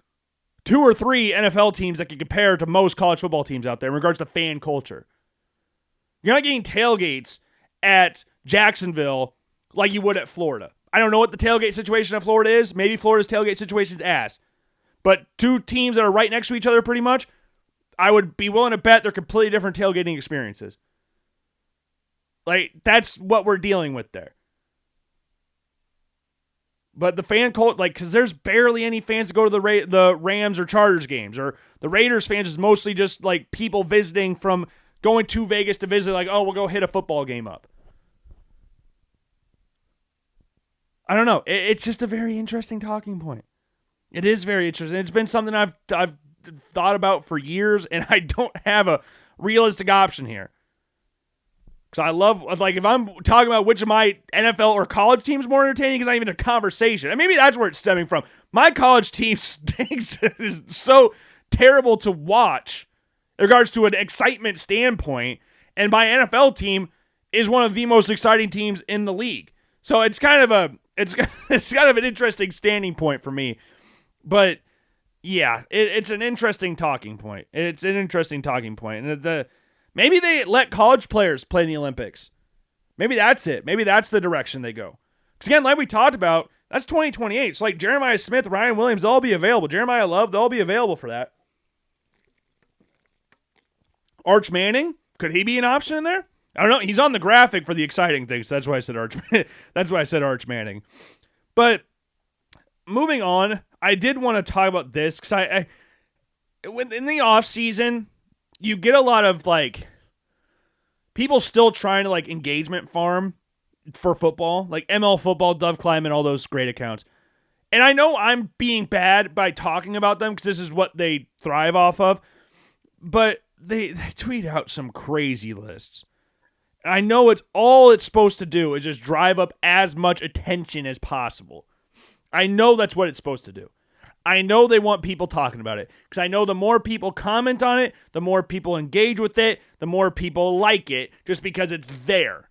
2 or 3 NFL teams that can compare to most college football teams out there in regards to fan culture. You're not getting tailgates at Jacksonville like you would at Florida. I don't know what the tailgate situation at Florida is. Maybe Florida's tailgate situation's ass. But 2 teams that are right next to each other pretty much, I would be willing to bet they're completely different tailgating experiences. Like, that's what we're dealing with there. But the fan cult, like, because there's barely any fans that go to the Rams or Chargers games, or the Raiders fans is mostly just like people visiting from going to Vegas to visit, like, oh, we'll go hit a football game up. I don't know. It's just a very interesting talking point. It is very interesting. It's been something I've thought about for years, and I don't have a realistic option here. Because I love, like, if I'm talking about which of my NFL or college teams more entertaining, it's not even a conversation. And maybe that's where it's stemming from. My college team stinks. It is so terrible to watch in regards to an excitement standpoint. And my NFL team is one of the most exciting teams in the league. So it's kind of an interesting standing point for me. But yeah, it's an interesting talking point. It's an interesting talking point. And maybe they let college players play in the Olympics. Maybe that's it. Maybe that's the direction they go. Because again, like we talked about, that's 2028. So like Jeremiah Smith, Ryan Williams, they'll all be available. Jeremiah Love, they'll all be available for that. Arch Manning, could he be an option in there? I don't know. He's on the graphic for the exciting things. So that's why I said Arch Manning. But moving on, I did want to talk about this because I in the off season, you get a lot of like people still trying to like engagement farm for football, like ML Football, Dove Climb, and all those great accounts. And I know I'm being bad by talking about them because this is what they thrive off of, but they tweet out some crazy lists. And I know it's supposed to do is just drive up as much attention as possible. I know that's what it's supposed to do. I know they want people talking about it because I know the more people comment on it, the more people engage with it, the more people like it just because it's there.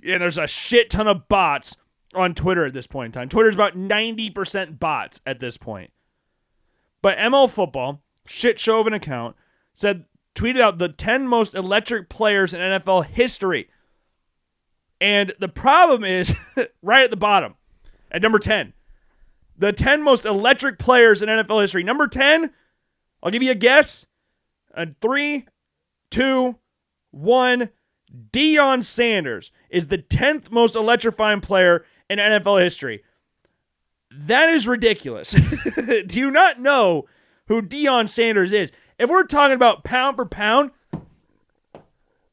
And there's a shit ton of bots on Twitter at this point in time. Twitter's about 90% bots at this point. But ML Football, shit show of an account, tweeted out the 10 most electric players in NFL history. And the problem is right at the bottom, at number 10. The 10 most electric players in NFL history. Number 10, I'll give you a guess. 3, 2, 1. Deion Sanders is the 10th most electrifying player in NFL history. That is ridiculous. Do you not know who Deion Sanders is? If we're talking about pound for pound,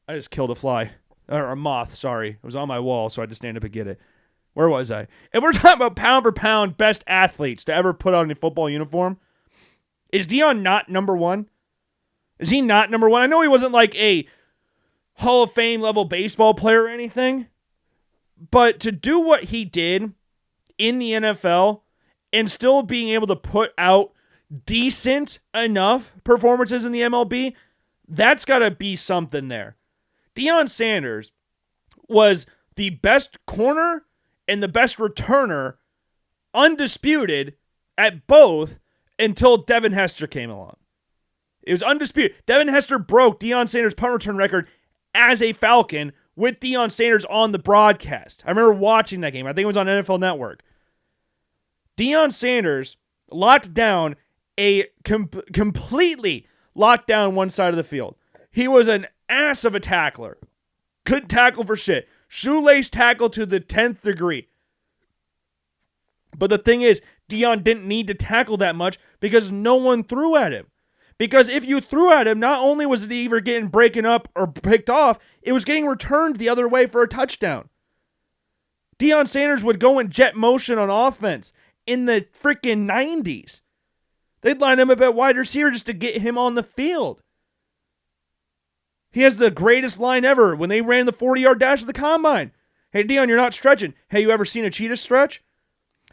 I just killed a fly. Or a moth, sorry. It was on my wall, so I had to stand up and get it. Where was I? If we're talking about pound for pound best athletes to ever put on a football uniform, is Deion not number one? Is he not number one? I know he wasn't like a Hall of Fame level baseball player or anything, but to do what he did in the NFL and still being able to put out decent enough performances in the MLB, that's got to be something there. Deion Sanders was the best corner and the best returner, undisputed, at both until Devin Hester came along. It was undisputed. Devin Hester broke Deion Sanders' punt return record as a Falcon with Deion Sanders on the broadcast. I remember watching that game. I think it was on NFL Network. Deion Sanders locked down completely locked down one side of the field. He was an ass of a tackler. Couldn't tackle for shit. Shoelace tackle to the 10th degree. But the thing is, Deion didn't need to tackle that much because no one threw at him. Because if you threw at him, not only was it either getting broken up or picked off, it was getting returned the other way for a touchdown. Deion Sanders would go in jet motion on offense in the freaking 90s. They'd line him up at wide receiver just to get him on the field. He has the greatest line ever when they ran the 40-yard dash at the combine. Hey, Deion, you're not stretching. Hey, you ever seen a cheetah stretch?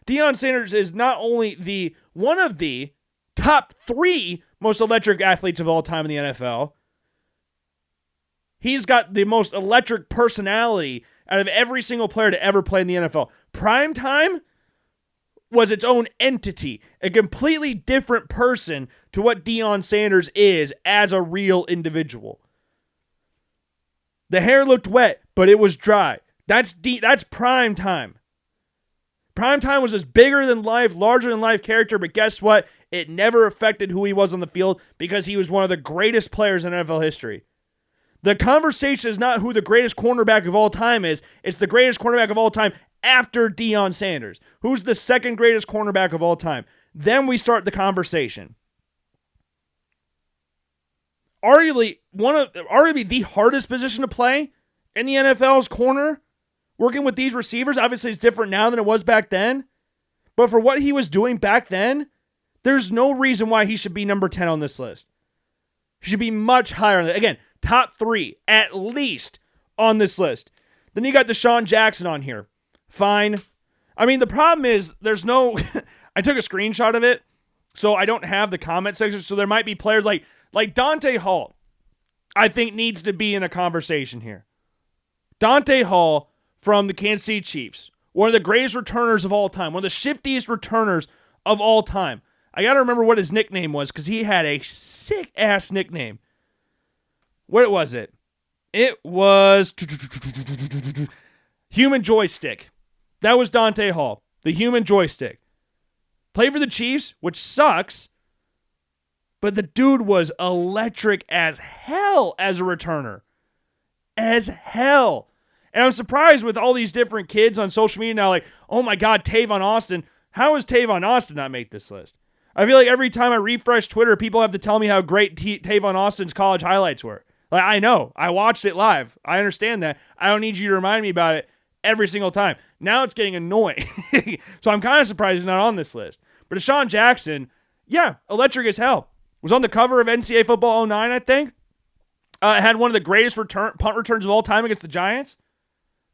Deion Sanders is not only one of the top 3 most electric athletes of all time in the NFL. He's got the most electric personality out of every single player to ever play in the NFL. Prime time was its own entity, a completely different person to what Deion Sanders is as a real individual. The hair looked wet, but it was dry. That's prime time. Prime time was this bigger than life, larger than life character, but guess what? It never affected who he was on the field because he was one of the greatest players in NFL history. The conversation is not who the greatest cornerback of all time is. It's the greatest cornerback of all time after Deion Sanders. Who's the second greatest cornerback of all time? Then we start the conversation. Arguably the hardest position to play in the NFL is corner. Working with these receivers, obviously it's different now than it was back then. But for what he was doing back then, there's no reason why he should be number 10 on this list. He should be much higher. Again, top 3 at least on this list. Then you got Deshaun Jackson on here. Fine. I mean, the problem is there's no... I took a screenshot of it, so I don't have the comment section. So there might be players like Dante Hall, I think needs to be in a conversation here. Dante Hall from the Kansas City Chiefs, one of the greatest returners of all time, one of the shiftiest returners of all time. I got to remember what his nickname was because he had a sick-ass nickname. What was it? It was Human Joystick. That was Dante Hall, the Human Joystick. Played for the Chiefs, which sucks, but the dude was electric as hell as a returner. As hell. And I'm surprised with all these different kids on social media now, like, oh my God, Tavon Austin. How is Tavon Austin not make this list? I feel like every time I refresh Twitter, people have to tell me how great Tavon Austin's college highlights were. Like, I know. I watched it live. I understand that. I don't need you to remind me about it every single time. Now it's getting annoying. So I'm kind of surprised he's not on this list. But Deshaun Jackson, yeah, electric as hell. Was on the cover of NCAA Football 09, I think. Had one of the greatest punt returns of all time against the Giants.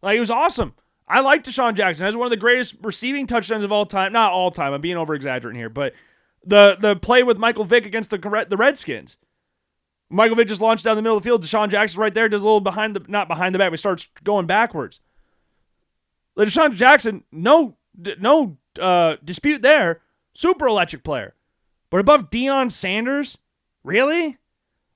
Like, it was awesome. I like Deshaun Jackson. Has one of the greatest receiving touchdowns of all time. Not all time. I'm being over-exaggerating here. But the play with Michael Vick against the Redskins. Michael Vick just launched down the middle of the field. Deshaun Jackson right there does a little not behind the back, but starts going backwards. Like, Deshaun Jackson, no dispute there. Super electric player. But above Deion Sanders? Really?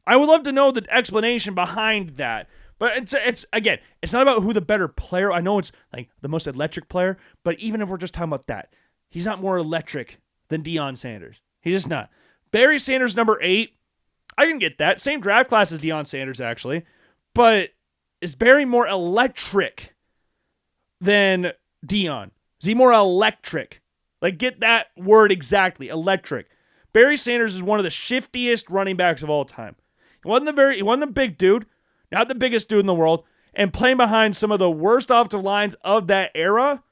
I would love to know the explanation behind that. But it's again, it's not about who the better player. I know it's like the most electric player, but even if we're just talking about that, he's not more electric than Deion Sanders. He's just not. Barry Sanders, number 8. I can get that. Same draft class as Deion Sanders, actually. But is Barry more electric than Deion? Is he more electric? Like, get that word exactly, electric. Barry Sanders is one of the shiftiest running backs of all time. He wasn't the big dude, not the biggest dude in the world, and playing behind some of the worst offensive lines of that era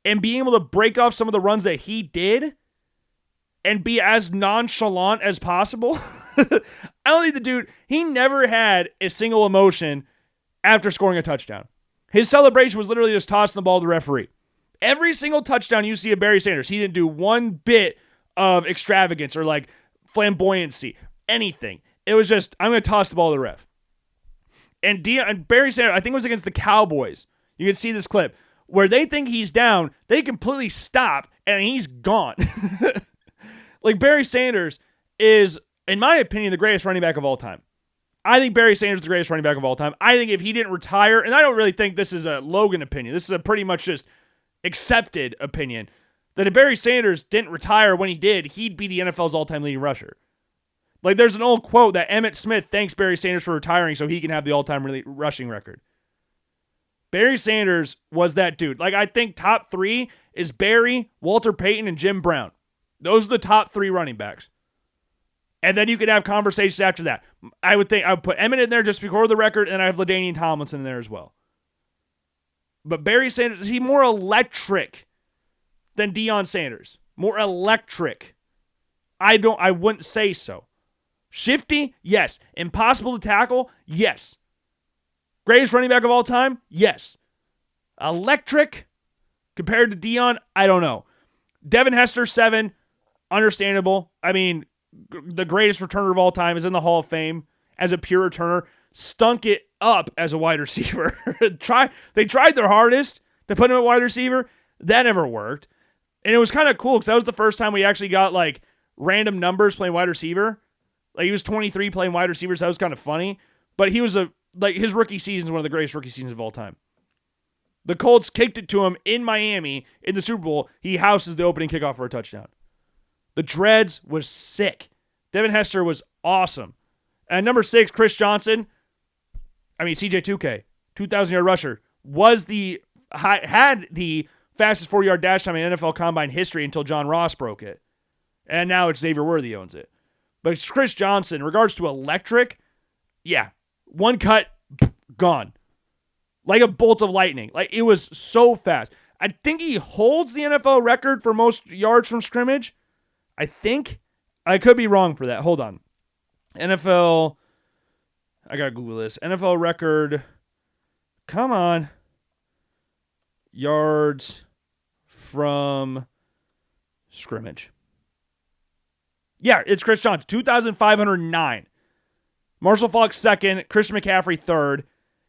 and being able to break off some of the runs that he did and be as nonchalant as possible. I don't think the dude, he never had a single emotion after scoring a touchdown. His celebration was literally just tossing the ball to the referee. Every single touchdown you see of Barry Sanders, he didn't do one bit of extravagance or like flamboyancy, anything. It was just, I'm going to toss the ball to the ref. And Barry Sanders, I think it was against the Cowboys. You can see this clip where they think he's down. They completely stop and he's gone. Like, Barry Sanders is, in my opinion, the greatest running back of all time. I think Barry Sanders is the greatest running back of all time. I think if he didn't retire, and I don't really think this is a Logan opinion. This is a pretty much just accepted opinion, that if Barry Sanders didn't retire when he did, he'd be the NFL's all-time leading rusher. Like, there's an old quote that Emmitt Smith thanks Barry Sanders for retiring so he can have the all-time rushing record. Barry Sanders was that dude. Like, I think top 3 is Barry, Walter Payton, and Jim Brown. Those are the top 3 running backs. And then you could have conversations after that. I would put Emmitt in there just before the record, and I have LaDainian Tomlinson in there as well. But Barry Sanders, is he more electric than Deion Sanders? More electric? I wouldn't say so. Shifty? Yes. Impossible to tackle? Yes. Greatest running back of all time? Yes. Electric? Compared to Deion? I don't know. Devin Hester, 7. Understandable. I mean, the greatest returner of all time is in the Hall of Fame as a pure returner. Stunk it up as a wide receiver. They tried their hardest to put him at wide receiver. That never worked. And it was kind of cool because that was the first time we actually got like random numbers playing wide receiver. Like, he was 23 playing wide receivers. So that was kind of funny. But he was his rookie season is one of the greatest rookie seasons of all time. The Colts kicked it to him in Miami in the Super Bowl. He houses the opening kickoff for a touchdown. The Dreads was sick. Devin Hester was awesome. And number 6, Chris Johnson. CJ2K, 2,000-yard rusher, had the fastest 40-yard dash time in NFL Combine history until John Ross broke it. And now it's Xavier Worthy owns it. But it's Chris Johnson, in regards to electric, yeah, one cut, gone. Like a bolt of lightning. Like, it was so fast. I think he holds the NFL record for most yards from scrimmage. I think. I could be wrong for that. Hold on. NFL, I gotta Google this. NFL record, come on. Yards from scrimmage. Yeah, it's Chris Johnson, 2,509. Marshall Faulk second, Christian McCaffrey third,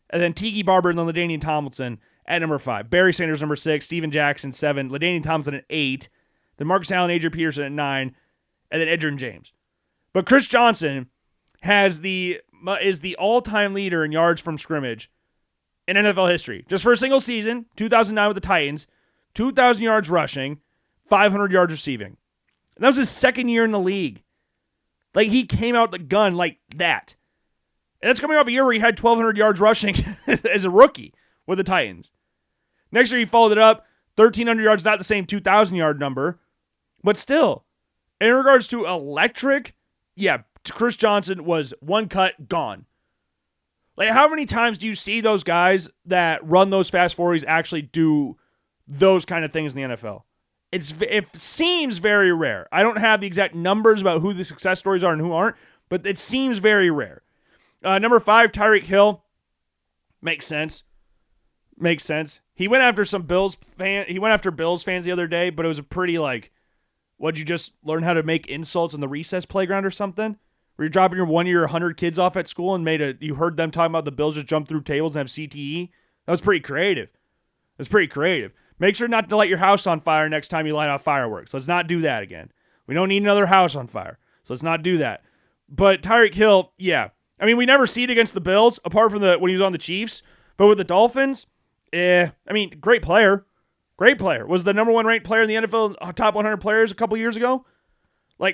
and then Tiki Barber and then LaDainian Tomlinson at number 5. Barry Sanders number 6, Steven Jackson 7, LaDainian Tomlinson at 8, then Marcus Allen, Adrian Peterson at 9, and then Edgerrin James. But Chris Johnson is the all-time leader in yards from scrimmage in NFL history. Just for a single season, 2009 with the Titans, 2,000 yards rushing, 500 yards receiving. And that was his second year in the league. Like, he came out the gun like that. And that's coming off a year where he had 1,200 yards rushing as a rookie with the Titans. Next year, he followed it up. 1,300 yards, not the same 2,000-yard number. But still, in regards to electric, yeah, Chris Johnson was one cut, gone. Like, how many times do you see those guys that run those fast 40s actually do those kind of things in the NFL? It seems very rare. I don't have the exact numbers about who the success stories are and who aren't, but it seems very rare. Number 5, Tyreek Hill. Makes sense. He went after Bills fans the other day, but it was a pretty what'd you just learn how to make insults in the recess playground or something? Where you're dropping your 1 year 100 kids off at school and you heard them talking about the Bills just jump through tables and have CTE? That was pretty creative. Make sure not to light your house on fire next time you light off fireworks. Let's not do that again. We don't need another house on fire. So let's not do that. But Tyreek Hill, yeah. I mean, we never see it against the Bills, apart from when he was on the Chiefs. But with the Dolphins, great player. Great player. Was the number 1 ranked player in the NFL top 100 players a couple years ago.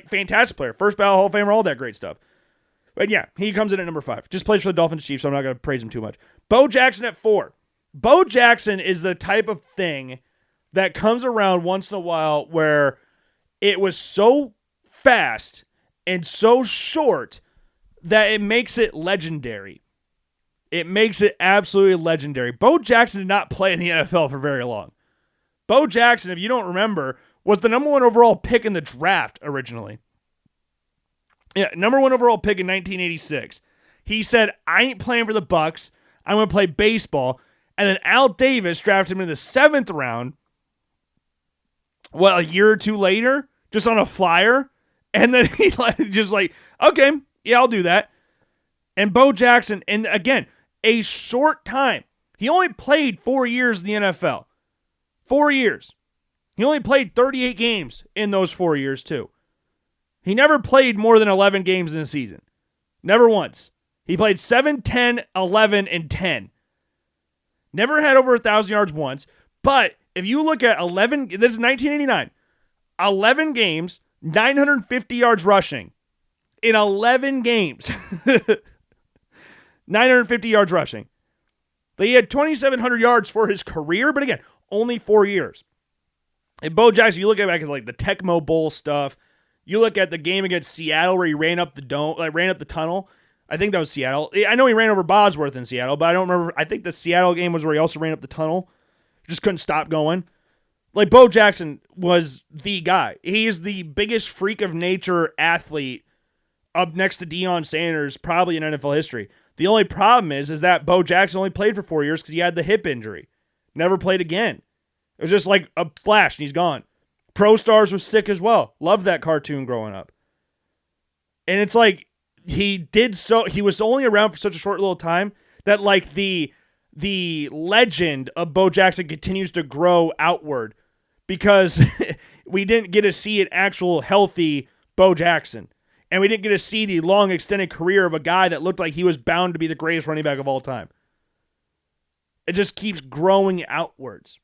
Fantastic player. First ballot Hall of Famer, all that great stuff. But yeah, he comes in at number 5. Just plays for the Dolphins Chiefs, so I'm not going to praise him too much. Bo Jackson at 4. Bo Jackson is the type of thing that comes around once in a while where it was so fast and so short that it makes it legendary. It makes it absolutely legendary. Bo Jackson did not play in the NFL for very long. Bo Jackson, if you don't remember, was the number 1 overall pick in the draft originally. Yeah, number 1 overall pick in 1986. He said, I ain't playing for the Bucks. I'm going to play baseball. And then Al Davis drafted him in the 7th round. A year or two later, just on a flyer. And then he okay, yeah, I'll do that. And Bo Jackson, and again, a short time. He only played 4 years in the NFL. 4 years. He only played 38 games in those 4 years, too. He never played more than 11 games in a season. Never once. He played 7, 10, 11, and 10. Never had over 1,000 yards once. But if you look at 11, this is 1989. 11 games, 950 yards rushing. In 11 games. 950 yards rushing. He had 2,700 yards for his career, but again, only 4 years. And Bo Jackson, you look at back at the Tecmo Bowl stuff. You look at the game against Seattle where he ran up the tunnel. I think that was Seattle. I know he ran over Bosworth in Seattle, but I don't remember. I think the Seattle game was where he also ran up the tunnel. Just couldn't stop going. Bo Jackson was the guy. He is the biggest freak of nature athlete up next to Deion Sanders, probably in NFL history. The only problem is that Bo Jackson only played for 4 years because he had the hip injury. Never played again. It was just like a flash and he's gone. Pro Stars was sick as well. Loved that cartoon growing up. And it's he was only around for such a short little time that the legend of Bo Jackson continues to grow outward because we didn't get to see an actual healthy Bo Jackson. And we didn't get to see the long extended career of a guy that looked like he was bound to be the greatest running back of all time. It just keeps growing outwards.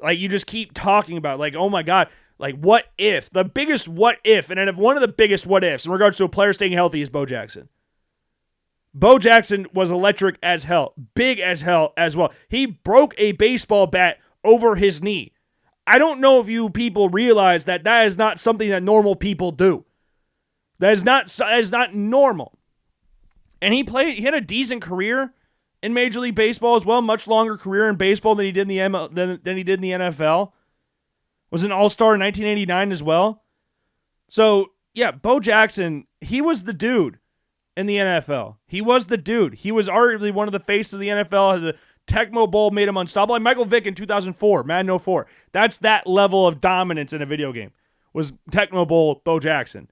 You just keep talking about oh my God, what if? The biggest what if, and one of the biggest what ifs in regards to a player staying healthy is Bo Jackson. Bo Jackson was electric as hell, big as hell as well. He broke a baseball bat over his knee. I don't know if you people realize that is not something that normal people do. That is not normal. And he had a decent career in Major League Baseball as well, much longer career in baseball than he did in the NFL. Was an All-Star in 1989 as well. So, yeah, Bo Jackson, he was the dude in the NFL. He was the dude. He was arguably one of the faces of the NFL. The Tecmo Bowl made him unstoppable. Like Michael Vick in 2004, Madden 04. That's that level of dominance in a video game, was Tecmo Bowl Bo Jackson.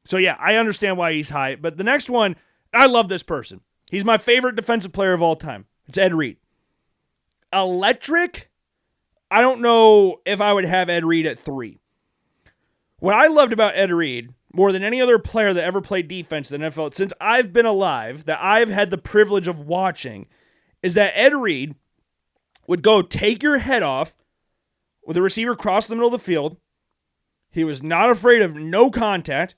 So, yeah, I understand why he's high. But the next one, I love this person. He's my favorite defensive player of all time. It's Ed Reed. Electric? I don't know if I would have Ed Reed at 3. What I loved about Ed Reed, more than any other player that ever played defense in the NFL since I've been alive, that I've had the privilege of watching, is that Ed Reed would go take your head off with the receiver cross the middle of the field. He was not afraid of no contact,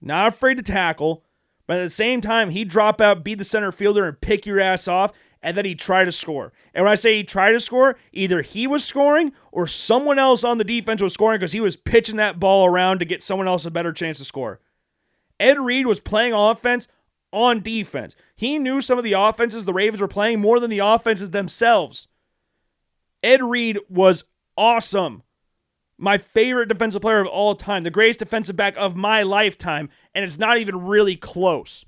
not afraid to tackle, but at the same time, he'd drop out, beat the center fielder, and pick your ass off, and then he'd try to score. And when I say he'd try to score, either he was scoring or someone else on the defense was scoring because he was pitching that ball around to get someone else a better chance to score. Ed Reed was playing offense on defense. He knew some of the offenses the Ravens were playing more than the offenses themselves. Ed Reed was awesome. My favorite defensive player of all time, the greatest defensive back of my lifetime, and it's not even really close.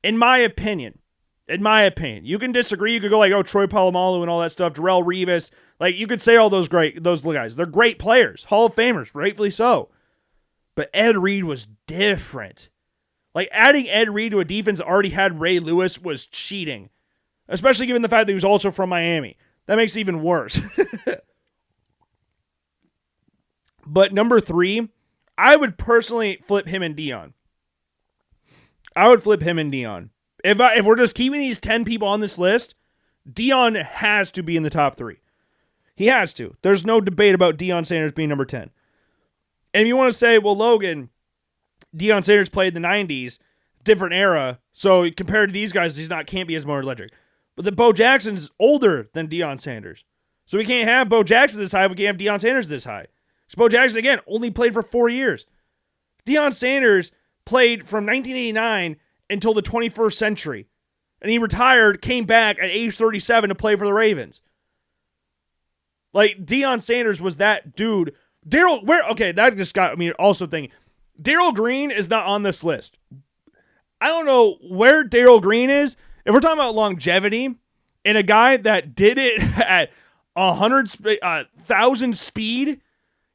In my opinion. You can disagree. You could go like, oh, Troy Polamalu and all that stuff, Darrelle Revis. Like, you could say all those guys. They're great players, Hall of Famers, rightfully so. But Ed Reed was different. Like, adding Ed Reed to a defense that already had Ray Lewis was cheating. Especially given the fact that he was also from Miami. That makes it even worse. But number 3, I would personally flip him and Dion. If we're just keeping these 10 people on this list, Dion has to be in the top 3. He has to. There's no debate about Deion Sanders being number 10. And if you want to say, well, Logan, Deion Sanders played in the 90s, different era, so compared to these guys, can't be as more electric. But the Bo Jackson's older than Deion Sanders. So we can't have Bo Jackson this high, we can't have Deion Sanders this high. So Bo Jackson, again, only played for 4 years. Deion Sanders played from 1989 until the 21st century. And he retired, came back at age 37 to play for the Ravens. Like, Deion Sanders was that dude. That just got me also thinking. Darrell Green is not on this list. I don't know where Darrell Green is. If we're talking about longevity, and a guy that did it at 1,000 speed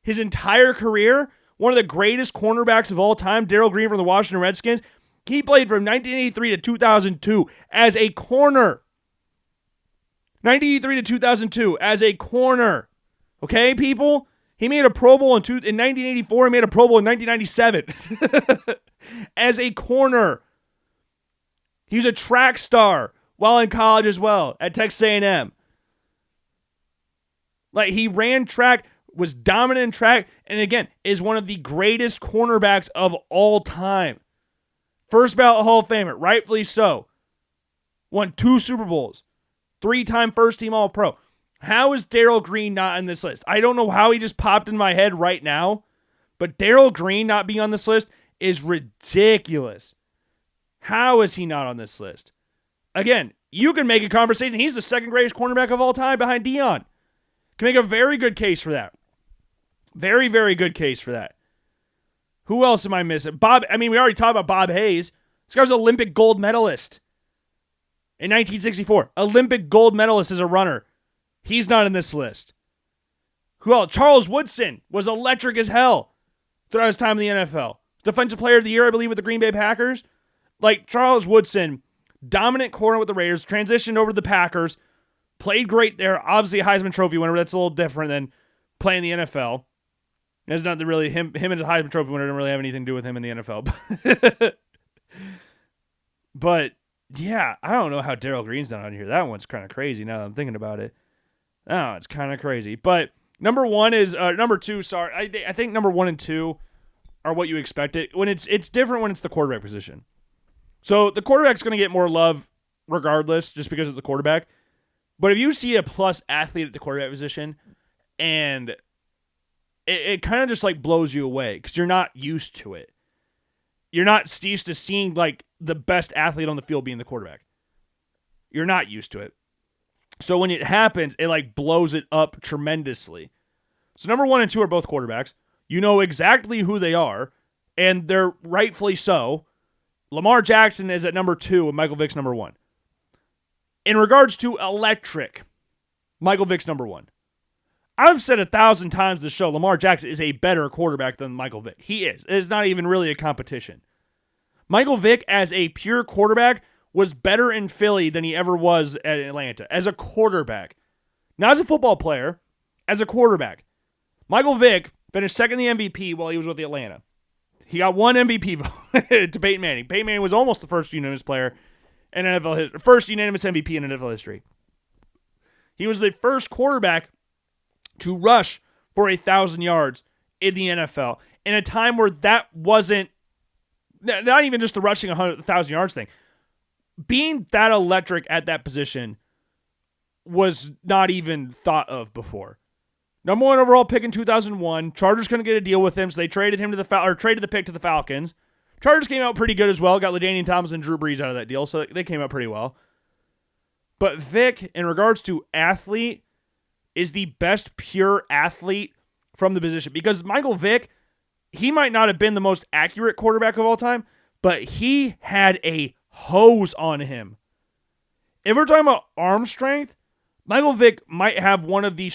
his entire career, one of the greatest cornerbacks of all time, Darrell Green from the Washington Redskins, he played from 1983 to 2002 as a corner. 1983 to 2002 as a corner. Okay, people? He made a Pro Bowl in 1984. He made a Pro Bowl in 1997 as a corner. He was a track star while in college as well at Texas A&M. Like, he ran track, was dominant in track, and again, is one of the greatest cornerbacks of all time. First ballot Hall of Famer, rightfully so. Won 2 Super Bowls. 3-time first-team All-Pro. How is Darrell Green not on this list? I don't know how he just popped in my head right now, but Darrell Green not being on this list is ridiculous. How is he not on this list? Again, you can make a conversation. He's the second greatest cornerback of all time behind Deion. Can make a very good case for that. Very, very good case for that. Who else am I missing? We already talked about Bob Hayes. This guy was an Olympic gold medalist in 1964. Olympic gold medalist as a runner. He's not in this list. Who else? Charles Woodson was electric as hell throughout his time in the NFL. Defensive Player of the Year, I believe, with the Green Bay Packers. Like, Charles Woodson, dominant corner with the Raiders, transitioned over to the Packers, played great there. Obviously a Heisman Trophy winner, but that's a little different than playing the NFL. There's nothing really, him as a Heisman Trophy winner don't really have anything to do with him in the NFL. But, yeah, I don't know how Darrell Green's not on here. That one's kind of crazy now that I'm thinking about it. Oh, it's kind of crazy. But number 2, sorry. I think number 1 and 2 are what you expected. When it's different when it's the quarterback position. So the quarterback's going to get more love regardless, just because of the quarterback. But if you see a plus athlete at the quarterback position, and it kind of just like blows you away because you're not used to it. You're not used to seeing like the best athlete on the field being the quarterback. You're not used to it. So when it happens, it like blows it up tremendously. So number 1 and 2 are both quarterbacks. You know exactly who they are, and they're rightfully so. Lamar Jackson is at number 2 and Michael Vick's number 1. In regards to electric, Michael Vick's number 1. I've said 1,000 times this show, Lamar Jackson is a better quarterback than Michael Vick. He is. It's not even really a competition. Michael Vick, as a pure quarterback, was better in Philly than he ever was at Atlanta. As a quarterback. Not as a football player, as a quarterback. Michael Vick finished second in the MVP while he was with the Atlanta. He got one MVP vote to Peyton Manning. Peyton Manning was almost the first unanimous player in NFL history. First unanimous MVP in NFL history. He was the first quarterback to rush for 1,000 yards in the NFL in a time where that wasn't, not even just the rushing 1,000 yards thing. Being that electric at that position was not even thought of before. Number 1 overall pick in 2001. Chargers couldn't get a deal with him, so they traded him to traded the pick to the Falcons. Chargers came out pretty good as well. Got LaDainian Thomas and Drew Brees out of that deal, so they came out pretty well. But Vic, in regards to athlete, is the best pure athlete from the position. Because Michael Vick, he might not have been the most accurate quarterback of all time, but he had a hose on him. If we're talking about arm strength, Michael Vick might have one of the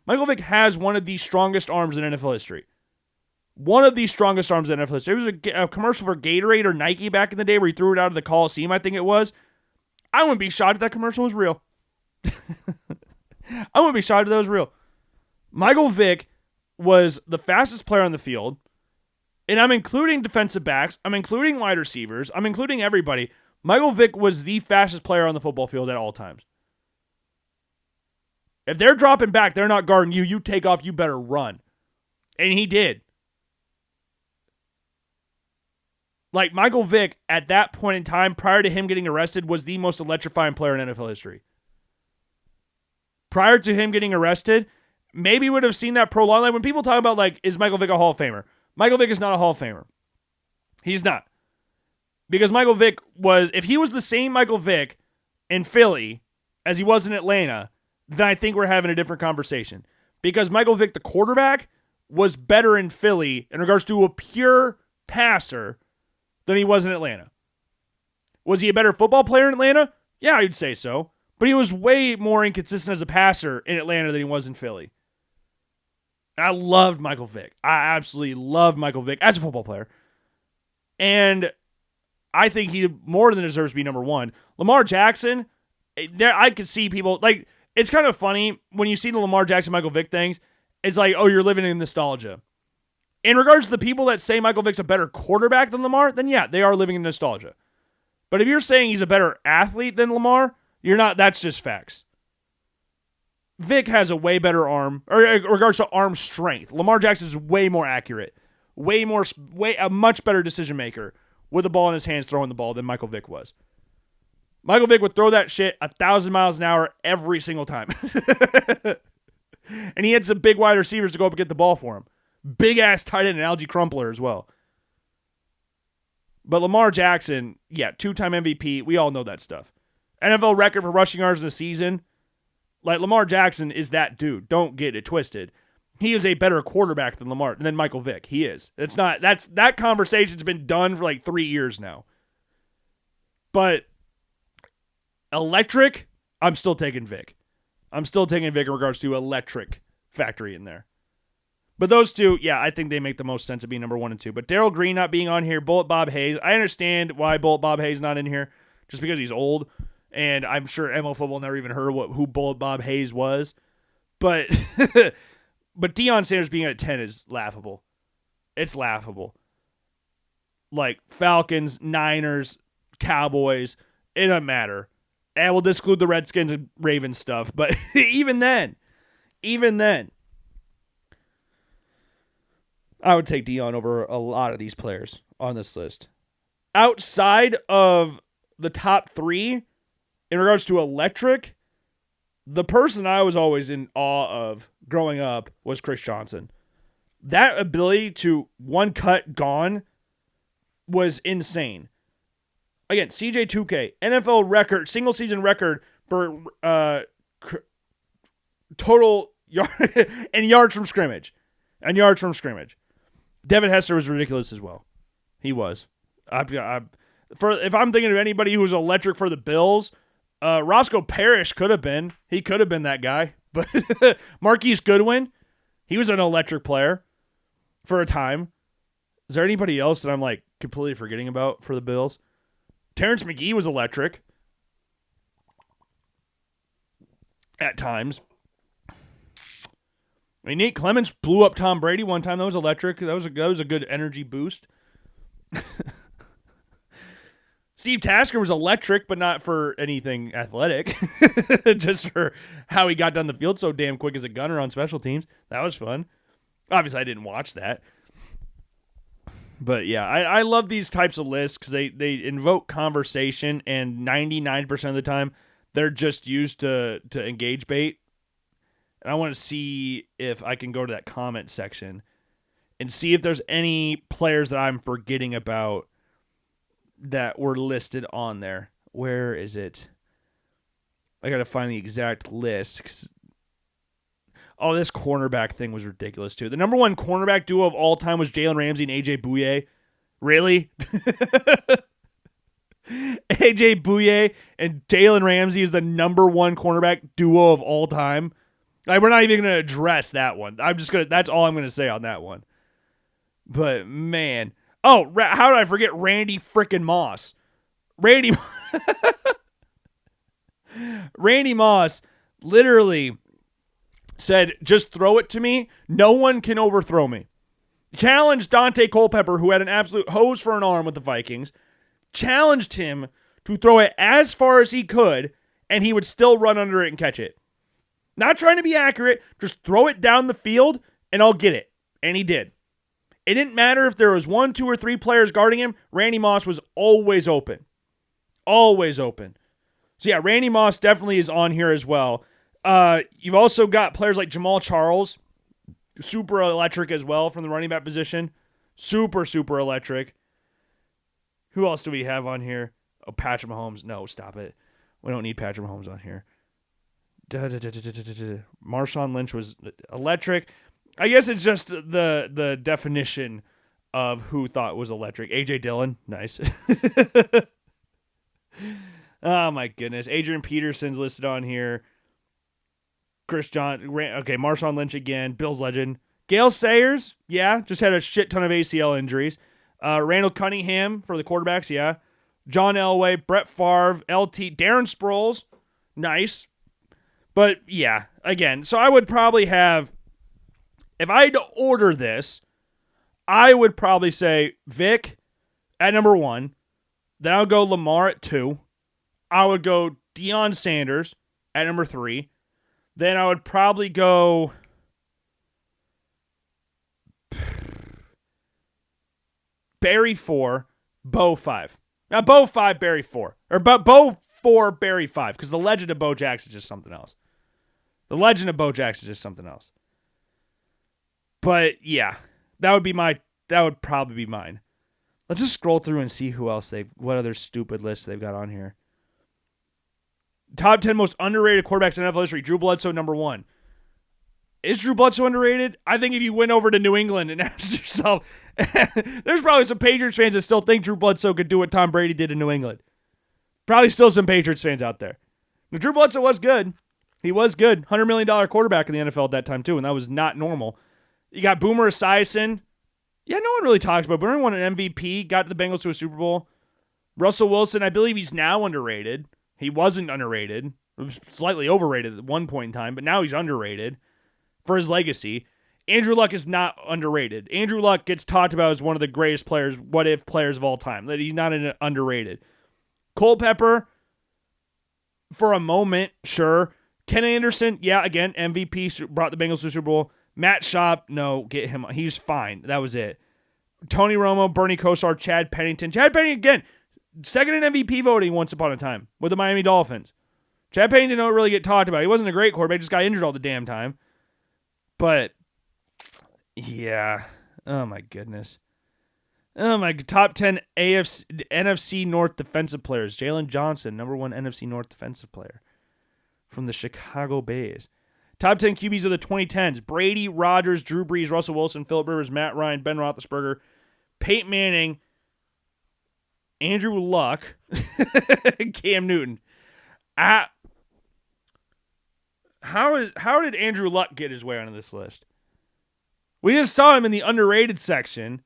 Michael Vick has one of the strongest arms in NFL history. One of the strongest arms in NFL history. It was a commercial for Gatorade or Nike back in the day where he threw it out of the Coliseum, I think it was. I wouldn't be shocked if that commercial was real. I wouldn't be shocked if that was real. Michael Vick was the fastest player on the field, and I'm including defensive backs, I'm including wide receivers, I'm including everybody. Michael Vick was the fastest player on the football field at all times. If they're dropping back, they're not guarding you, you take off, you better run. And he did. Like, Michael Vick, at that point in time, prior to him getting arrested, was the most electrifying player in NFL history. Prior to him getting arrested, maybe would have seen that prolonged. Like, when people talk about, like, is Michael Vick a Hall of Famer? Michael Vick is not a Hall of Famer. He's not. Because Michael Vick was, if he was the same Michael Vick in Philly as he was in Atlanta, then I think we're having a different conversation. Because Michael Vick, the quarterback, was better in Philly in regards to a pure passer than he was in Atlanta. Was he a better football player in Atlanta? Yeah, I'd say so. But he was way more inconsistent as a passer in Atlanta than he was in Philly. I loved Michael Vick. I absolutely loved Michael Vick as a football player. And I think he more than deserves to be number 1. Lamar Jackson, there I could see people, like, it's kind of funny when you see the Lamar Jackson, Michael Vick things. It's like, oh, you're living in nostalgia. In regards to the people that say Michael Vick's a better quarterback than Lamar, then yeah, they are living in nostalgia. But if you're saying he's a better athlete than Lamar, you're not. That's just facts. Vick has a way better arm, or in regards to arm strength. Lamar Jackson is way more accurate, a much better decision maker with the ball in his hands throwing the ball than Michael Vick was. Michael Vick would throw that shit 1,000 miles an hour every single time. And he had some big wide receivers to go up and get the ball for him. Big-ass tight end and Algie Crumpler as well. But Lamar Jackson, yeah, 2-time MVP. We all know that stuff. NFL record for rushing yards in a season. Like, Lamar Jackson is that dude. Don't get it twisted. He is a better quarterback than Michael Vick. He is. That conversation's been done for like 3 years now. But electric, I'm still taking Vick. I'm still taking Vick in regards to electric factory in there. But those two, yeah, I think they make the most sense of being number 1 and 2. But Darrell Green not being on here, Bullet Bob Hayes, I understand why Bullet Bob Hayes not in here, just because he's old, and I'm sure ML Football never even heard who Bullet Bob Hayes was. But but Deion Sanders being at 10 is laughable. It's laughable. Like, Falcons, Niners, Cowboys, it doesn't matter. And we'll exclude the Redskins and Ravens stuff. But even then, I would take Deion over a lot of these players on this list. outside of the top 3 in regards to electric, the person I was always in awe of growing up was Chris Johnson. That ability to one cut gone was insane. Again, CJ2K, NFL record, single season record for total yard and yards from scrimmage. Devin Hester was ridiculous as well. He was. If I'm thinking of anybody who was electric for the Bills, Roscoe Parrish could have been. He could have been that guy. But Marquise Goodwin, he was an electric player for a time. Is there anybody else that I'm like completely forgetting about for the Bills? Terrence McGee was electric at times. I mean, Nate Clements blew up Tom Brady one time. That was electric. That was a good energy boost. Steve Tasker was electric, but not for anything athletic. Just for how he got down the field so damn quick as a gunner on special teams. That was fun. Obviously, I didn't watch that. But yeah, I love these types of lists because they invoke conversation, and 99% of the time, they're just used to engage bait. And I want to see if I can go to that comment section and see if there's any players that I'm forgetting about that were listed on there. Where is it? I got to find the exact list. Oh, this cornerback thing was ridiculous, too. The number 1 cornerback duo of all time was Jalen Ramsey and A.J. Bouye. Really? A.J. Bouye and Jalen Ramsey is the number 1 cornerback duo of all time. Like, we're not even going to address that one. That's all I'm going to say on that one. But, man. Oh, how did I forget Randy frickin' Moss? Randy Moss literally said, just throw it to me. No one can overthrow me. Challenged Dante Culpepper, who had an absolute hose for an arm with the Vikings, challenged him to throw it as far as he could, and he would still run under it and catch it. Not trying to be accurate, just throw it down the field, and I'll get it. And he did. It didn't matter if there was 1, 2, or 3 players guarding him. Randy Moss was always open. Always open. So yeah, Randy Moss definitely is on here as well. You've also got players like Jamal Charles, super electric as well from the running back position. Super, super electric. Who else do we have on here? Oh, Patrick Mahomes. No, stop it. We don't need Patrick Mahomes on here. Marshawn Lynch was electric. I guess it's just the definition of who thought was electric. A.J. Dillon. Nice. Oh, my goodness. Adrian Peterson's listed on here. Marshawn Lynch again. Bills legend. Gale Sayers, yeah, just had a shit ton of ACL injuries. Randall Cunningham for the quarterbacks, yeah. John Elway, Brett Favre, LT, Darren Sproles, nice. But, yeah, again, so I would probably have, if I had to order this, I would probably say Vic at number 1. Then I would go Lamar at 2. I would go Deion Sanders at number 3. Then I would probably go Barry 4, Bo 5. Now, Bo 5, Barry 4. Or Bo 4, Barry 5. Because the legend of Bo Jackson is just something else. But, yeah. That would probably be mine. Let's just scroll through and see who else what other stupid lists they've got on here. Top 10 most underrated quarterbacks in NFL history. Drew Bledsoe, number 1. Is Drew Bledsoe underrated? I think if you went over to New England and asked yourself, there's probably some Patriots fans that still think Drew Bledsoe could do what Tom Brady did in New England. Probably still some Patriots fans out there. Now, Drew Bledsoe was good. He was good. $100 million quarterback in the NFL at that time, too, and that was not normal. You got Boomer Esiason. Yeah, no one really talks about. Boomer won an MVP, got the Bengals to a Super Bowl. Russell Wilson, I believe he's now underrated. He wasn't underrated. He was slightly overrated at one point in time, but now he's underrated for his legacy. Andrew Luck is not underrated. Andrew Luck gets talked about as one of the greatest players, what-if players of all time. That he's not underrated. Culpepper, for a moment, sure. Ken Anderson, yeah, again, MVP, brought the Bengals to the Super Bowl. Matt Schaub, no, get him. He's fine. That was it. Tony Romo, Bernie Kosar, Chad Pennington. Chad Pennington, again, second in MVP voting once upon a time with the Miami Dolphins. Chad Pennington don't really get talked about. He wasn't a great quarterback, just got injured all the damn time. But, yeah. Oh, my goodness. Oh, my top 10 NFC North defensive players. Jalen Johnson, number 1 NFC North defensive player from the Chicago Bears. Top 10 QBs of the 2010s. Brady, Rodgers, Drew Brees, Russell Wilson, Phillip Rivers, Matt Ryan, Ben Roethlisberger, Peyton Manning, Andrew Luck, Cam Newton. How did Andrew Luck get his way onto this list? We just saw him in the underrated section,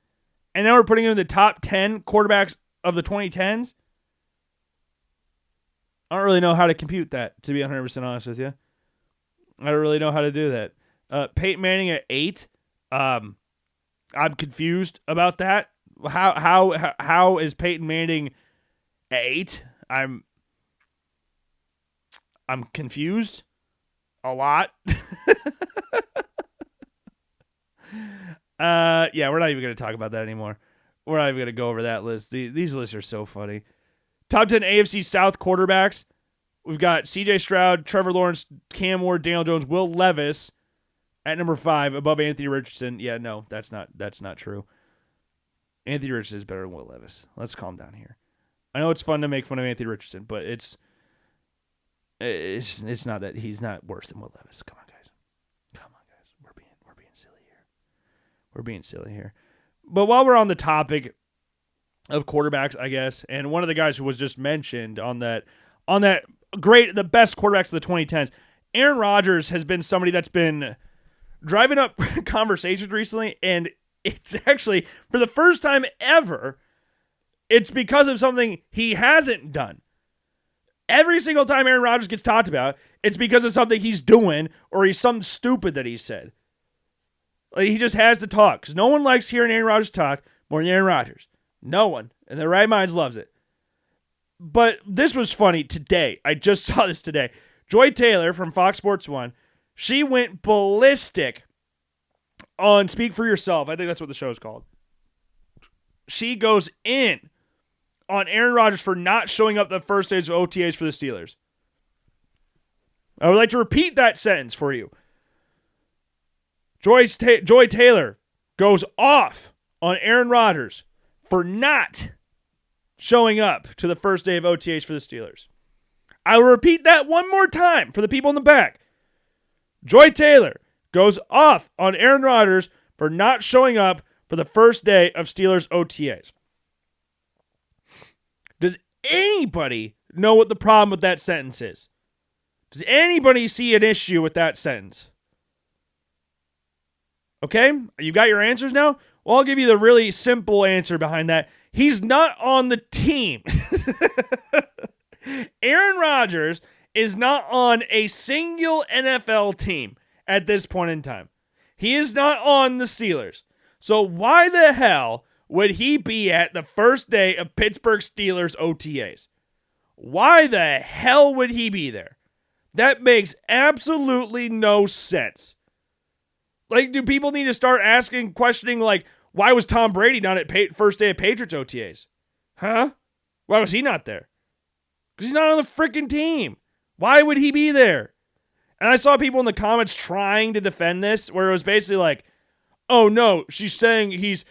and now we're putting him in the top 10 quarterbacks of the 2010s? I don't really know how to compute that, to be 100% honest with you. I don't really know how to do that. Peyton Manning at 8. I'm confused about that. How is Peyton Manning at 8? I'm confused a lot. Yeah, we're not even going to talk about that anymore. We're not even going to go over that list. These lists are so funny. Top 10 AFC South quarterbacks. We've got CJ Stroud, Trevor Lawrence, Cam Ward, Daniel Jones, Will Levis at number 5 above Anthony Richardson. Yeah, no, that's not true. Anthony Richardson is better than Will Levis. Let's calm down here. I know it's fun to make fun of Anthony Richardson, but it's not that he's not worse than Will Levis. Come on, guys. We're being silly here. We're being silly here. But while we're on the topic of quarterbacks, I guess, and one of the guys who was just mentioned on that the best quarterbacks of the 2010s, Aaron Rodgers has been somebody that's been driving up conversations recently, and it's actually, for the first time ever, it's because of something he hasn't done. Every single time Aaron Rodgers gets talked about, it's because of something he's doing or he's something stupid that he said. Like, he just has to talk, because no one likes hearing Aaron Rodgers talk more than Aaron Rodgers. No one in their right minds loves it. But this was funny today. I just saw this today. Joy Taylor from Fox Sports 1, she went ballistic on Speak for Yourself. I think that's what the show is called. She goes in on Aaron Rodgers for not showing up the first days of OTAs for the Steelers. I would like to repeat that sentence for you. Joy Taylor goes off on Aaron Rodgers for not showing up to the first day of OTAs for the Steelers. I will repeat that one more time for the people in the back. Joy Taylor goes off on Aaron Rodgers for not showing up for the first day of Steelers OTAs. Does anybody know what the problem with that sentence is? Does anybody see an issue with that sentence? Okay? You got your answers now? Well, I'll give you the really simple answer behind that. He's not on the team. Aaron Rodgers is not on a single NFL team at this point in time. He is not on the Steelers. So why the hell would he be at the first day of Pittsburgh Steelers OTAs? Why the hell would he be there? That makes absolutely no sense. Like, do people need to start questioning, like, why was Tom Brady not at first day of Patriots OTAs? Huh? Why was he not there? Because he's not on the freaking team. Why would he be there? And I saw people in the comments trying to defend this, where it was basically like, oh no, she's saying he's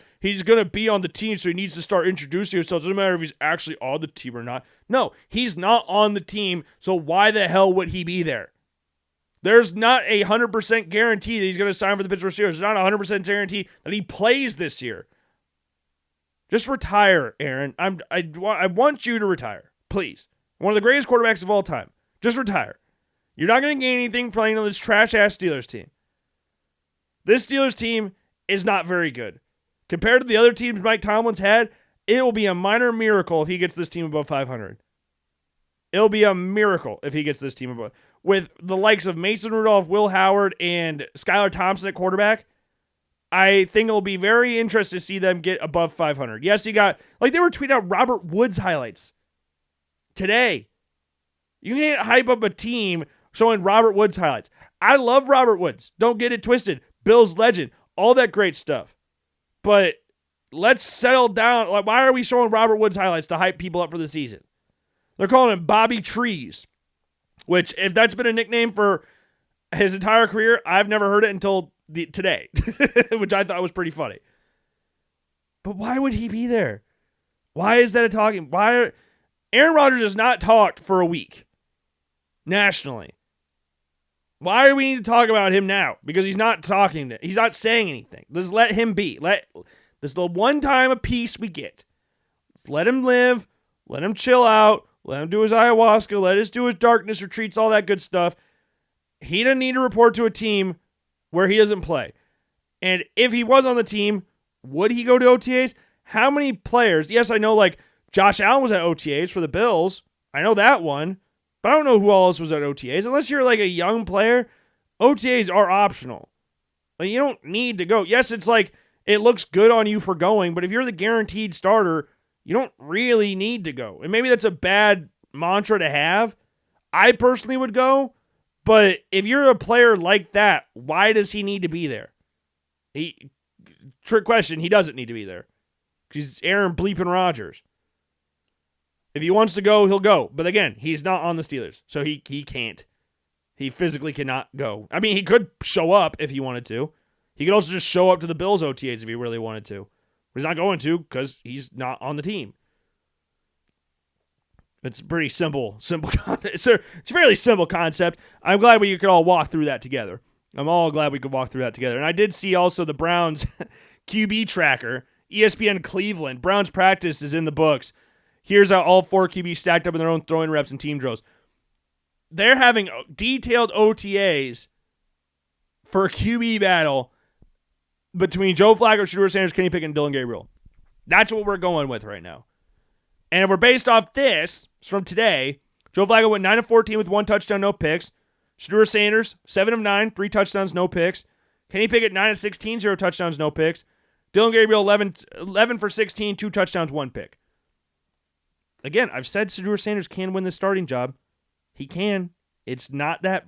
going to be on the team, so he needs to start introducing himself. It doesn't matter if he's actually on the team or not. No, he's not on the team, so why the hell would he be there? There's not a 100% guarantee that he's going to sign for the Pittsburgh Steelers. There's not a 100% guarantee that he plays this year. Just retire, Aaron. I want you to retire, please. One of the greatest quarterbacks of all time. Just retire. You're not going to gain anything playing on this trash-ass Steelers team. This Steelers team is not very good. Compared to the other teams Mike Tomlin's had, it will be a minor miracle if he gets this team above 500. It'll be a miracle if he gets this team above. With the likes of Mason Rudolph, Will Howard, and Skylar Thompson at quarterback, I think it'll be very interesting to see them get above 500. Yes, you got, like, they were tweeting out Robert Woods highlights today. You can't hype up a team showing Robert Woods highlights. I love Robert Woods. Don't get it twisted. Bills legend. All that great stuff. But let's settle down. Like, why are we showing Robert Woods highlights to hype people up for the season? They're calling him Bobby Trees, which, if that's been a nickname for his entire career, I've never heard it until today, which I thought was pretty funny. But why would he be there? Why is that a talking? Aaron Rodgers has not talked for a week nationally. Why do we need to talk about him now? Because he's not talking. He's not saying anything. Just let him be. This is the one time a piece we get. Just let him live. Let him chill out. Let him do his ayahuasca. Let us do his darkness retreats, all that good stuff. He doesn't need to report to a team where he doesn't play. And if he was on the team, would he go to OTAs? How many players? Yes, I know like Josh Allen was at OTAs for the Bills. I know that one. But I don't know who else was at OTAs. Unless you're like a young player, OTAs are optional. Like, you don't need to go. Yes, it's like it looks good on you for going, but if you're the guaranteed starter, you don't really need to go. And maybe that's a bad mantra to have. I personally would go, but if you're a player like that, why does he need to be there? Trick question, he doesn't need to be there. He's Aaron bleeping Rodgers. If he wants to go, he'll go. But again, he's not on the Steelers, so he can't. He physically cannot go. I mean, he could show up if he wanted to. He could also just show up to the Bills OTAs if he really wanted to. But he's not going to because he's not on the team. It's a pretty simple concept. It's a fairly simple concept. I'm glad we could all walk through that together. I'm all glad we could walk through that together. And I did see also the Browns QB tracker, ESPN Cleveland. Browns practice is in the books. Here's how all 4 QBs stacked up in their own throwing reps and team drills. They're having detailed OTAs for a QB battle between Joe Flacco, Shedeur Sanders, Kenny Pickett, and Dylan Gabriel. That's what we're going with right now. And if we're based off this from today, Joe Flacco went 9-14 with 1 touchdown, no picks. Shedeur Sanders, 7 of 9, 3 touchdowns, no picks. Kenny Pickett, 9-16, 0 touchdowns, no picks. Dylan Gabriel, 11 for 16, 2 touchdowns, 1 pick. Again, I've said Shedeur Sanders can win the starting job. He can. It's not that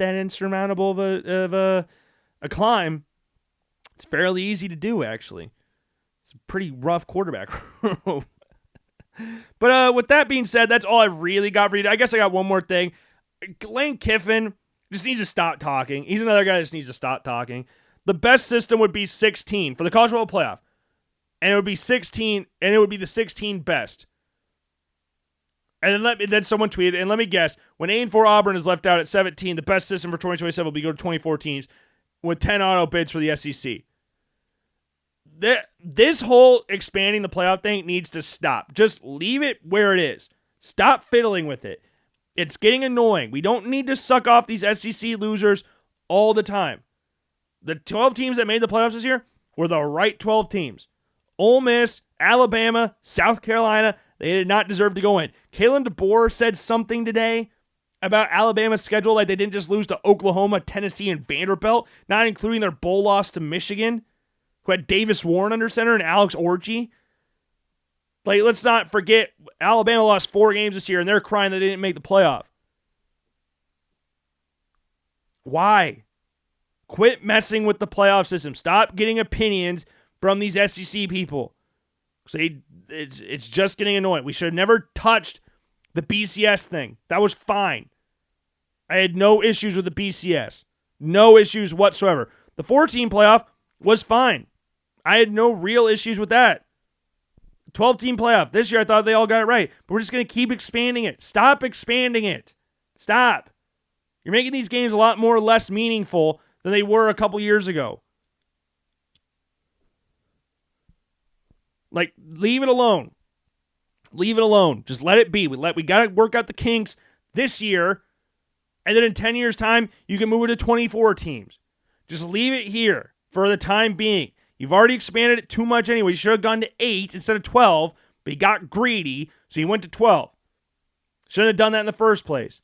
insurmountable of a climb. It's fairly easy to do, actually. It's a pretty rough quarterback room. But with that being said, that's all I've really got for you. I guess I got one more thing. Lane Kiffin just needs to stop talking. He's another guy that just needs to stop talking. The best system would be 16 for the college football playoff. And it would be 16, and it would be the 16 best. And then someone tweeted, and let me guess, when 8-4 Auburn is left out at 17, the best system for 2027 will be go to 24 teams with 10 auto bids for the SEC. This whole expanding the playoff thing needs to stop. Just leave it where it is. Stop fiddling with it. It's getting annoying. We don't need to suck off these SEC losers all the time. The 12 teams that made the playoffs this year were the right 12 teams. Ole Miss, Alabama, South Carolina, they did not deserve to go in. Kalen DeBoer said something today about Alabama's schedule, like they didn't just lose to Oklahoma, Tennessee, and Vanderbilt, not including their bowl loss to Michigan, who had Davis Warren under center and Alex Orji. Like, let's not forget, Alabama lost 4 games this year, and they're crying they didn't make the playoff. Why? Quit messing with the playoff system. Stop getting opinions from these SEC people. See, it's just getting annoying. We should have never touched the BCS thing. That was fine. I had no issues with the BCS. No issues whatsoever. The 14 playoff was fine. I had no real issues with that. 12-team playoff. This year I thought they all got it right. But we're just going to keep expanding it. Stop expanding it. Stop. You're making these games a lot more or less meaningful than they were a couple years ago. Like, leave it alone. Leave it alone. Just let it be. We got to work out the kinks this year, and then in 10 years' time, you can move it to 24 teams. Just leave it here for the time being. You've already expanded it too much anyway. You should have gone to 8 instead of 12, but you got greedy, so you went to 12. Shouldn't have done that in the first place.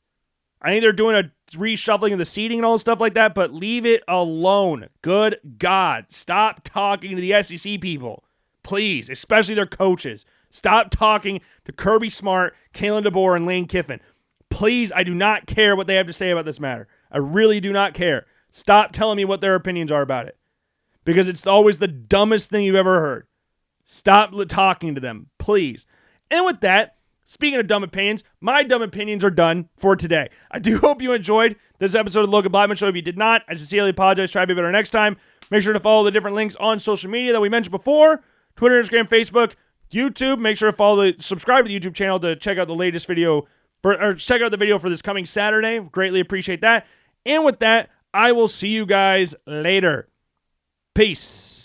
I think they're doing a reshuffling of the seating and all stuff like that, but leave it alone. Good God. Stop talking to the SEC people. Please, especially their coaches. Stop talking to Kirby Smart, Kalen DeBoer, and Lane Kiffin. Please, I do not care what they have to say about this matter. I really do not care. Stop telling me what their opinions are about it. Because it's always the dumbest thing you've ever heard. Stop talking to them, please. And with that, speaking of dumb opinions, my dumb opinions are done for today. I do hope you enjoyed this episode of the Logan Blackman Show. If you did not, I sincerely apologize. Try to be better next time. Make sure to follow the different links on social media that we mentioned before. Twitter, Instagram, Facebook, YouTube. Make sure to subscribe to the YouTube channel to check out the latest video, or check out the video for this coming Saturday. Greatly appreciate that. And with that, I will see you guys later. Peace.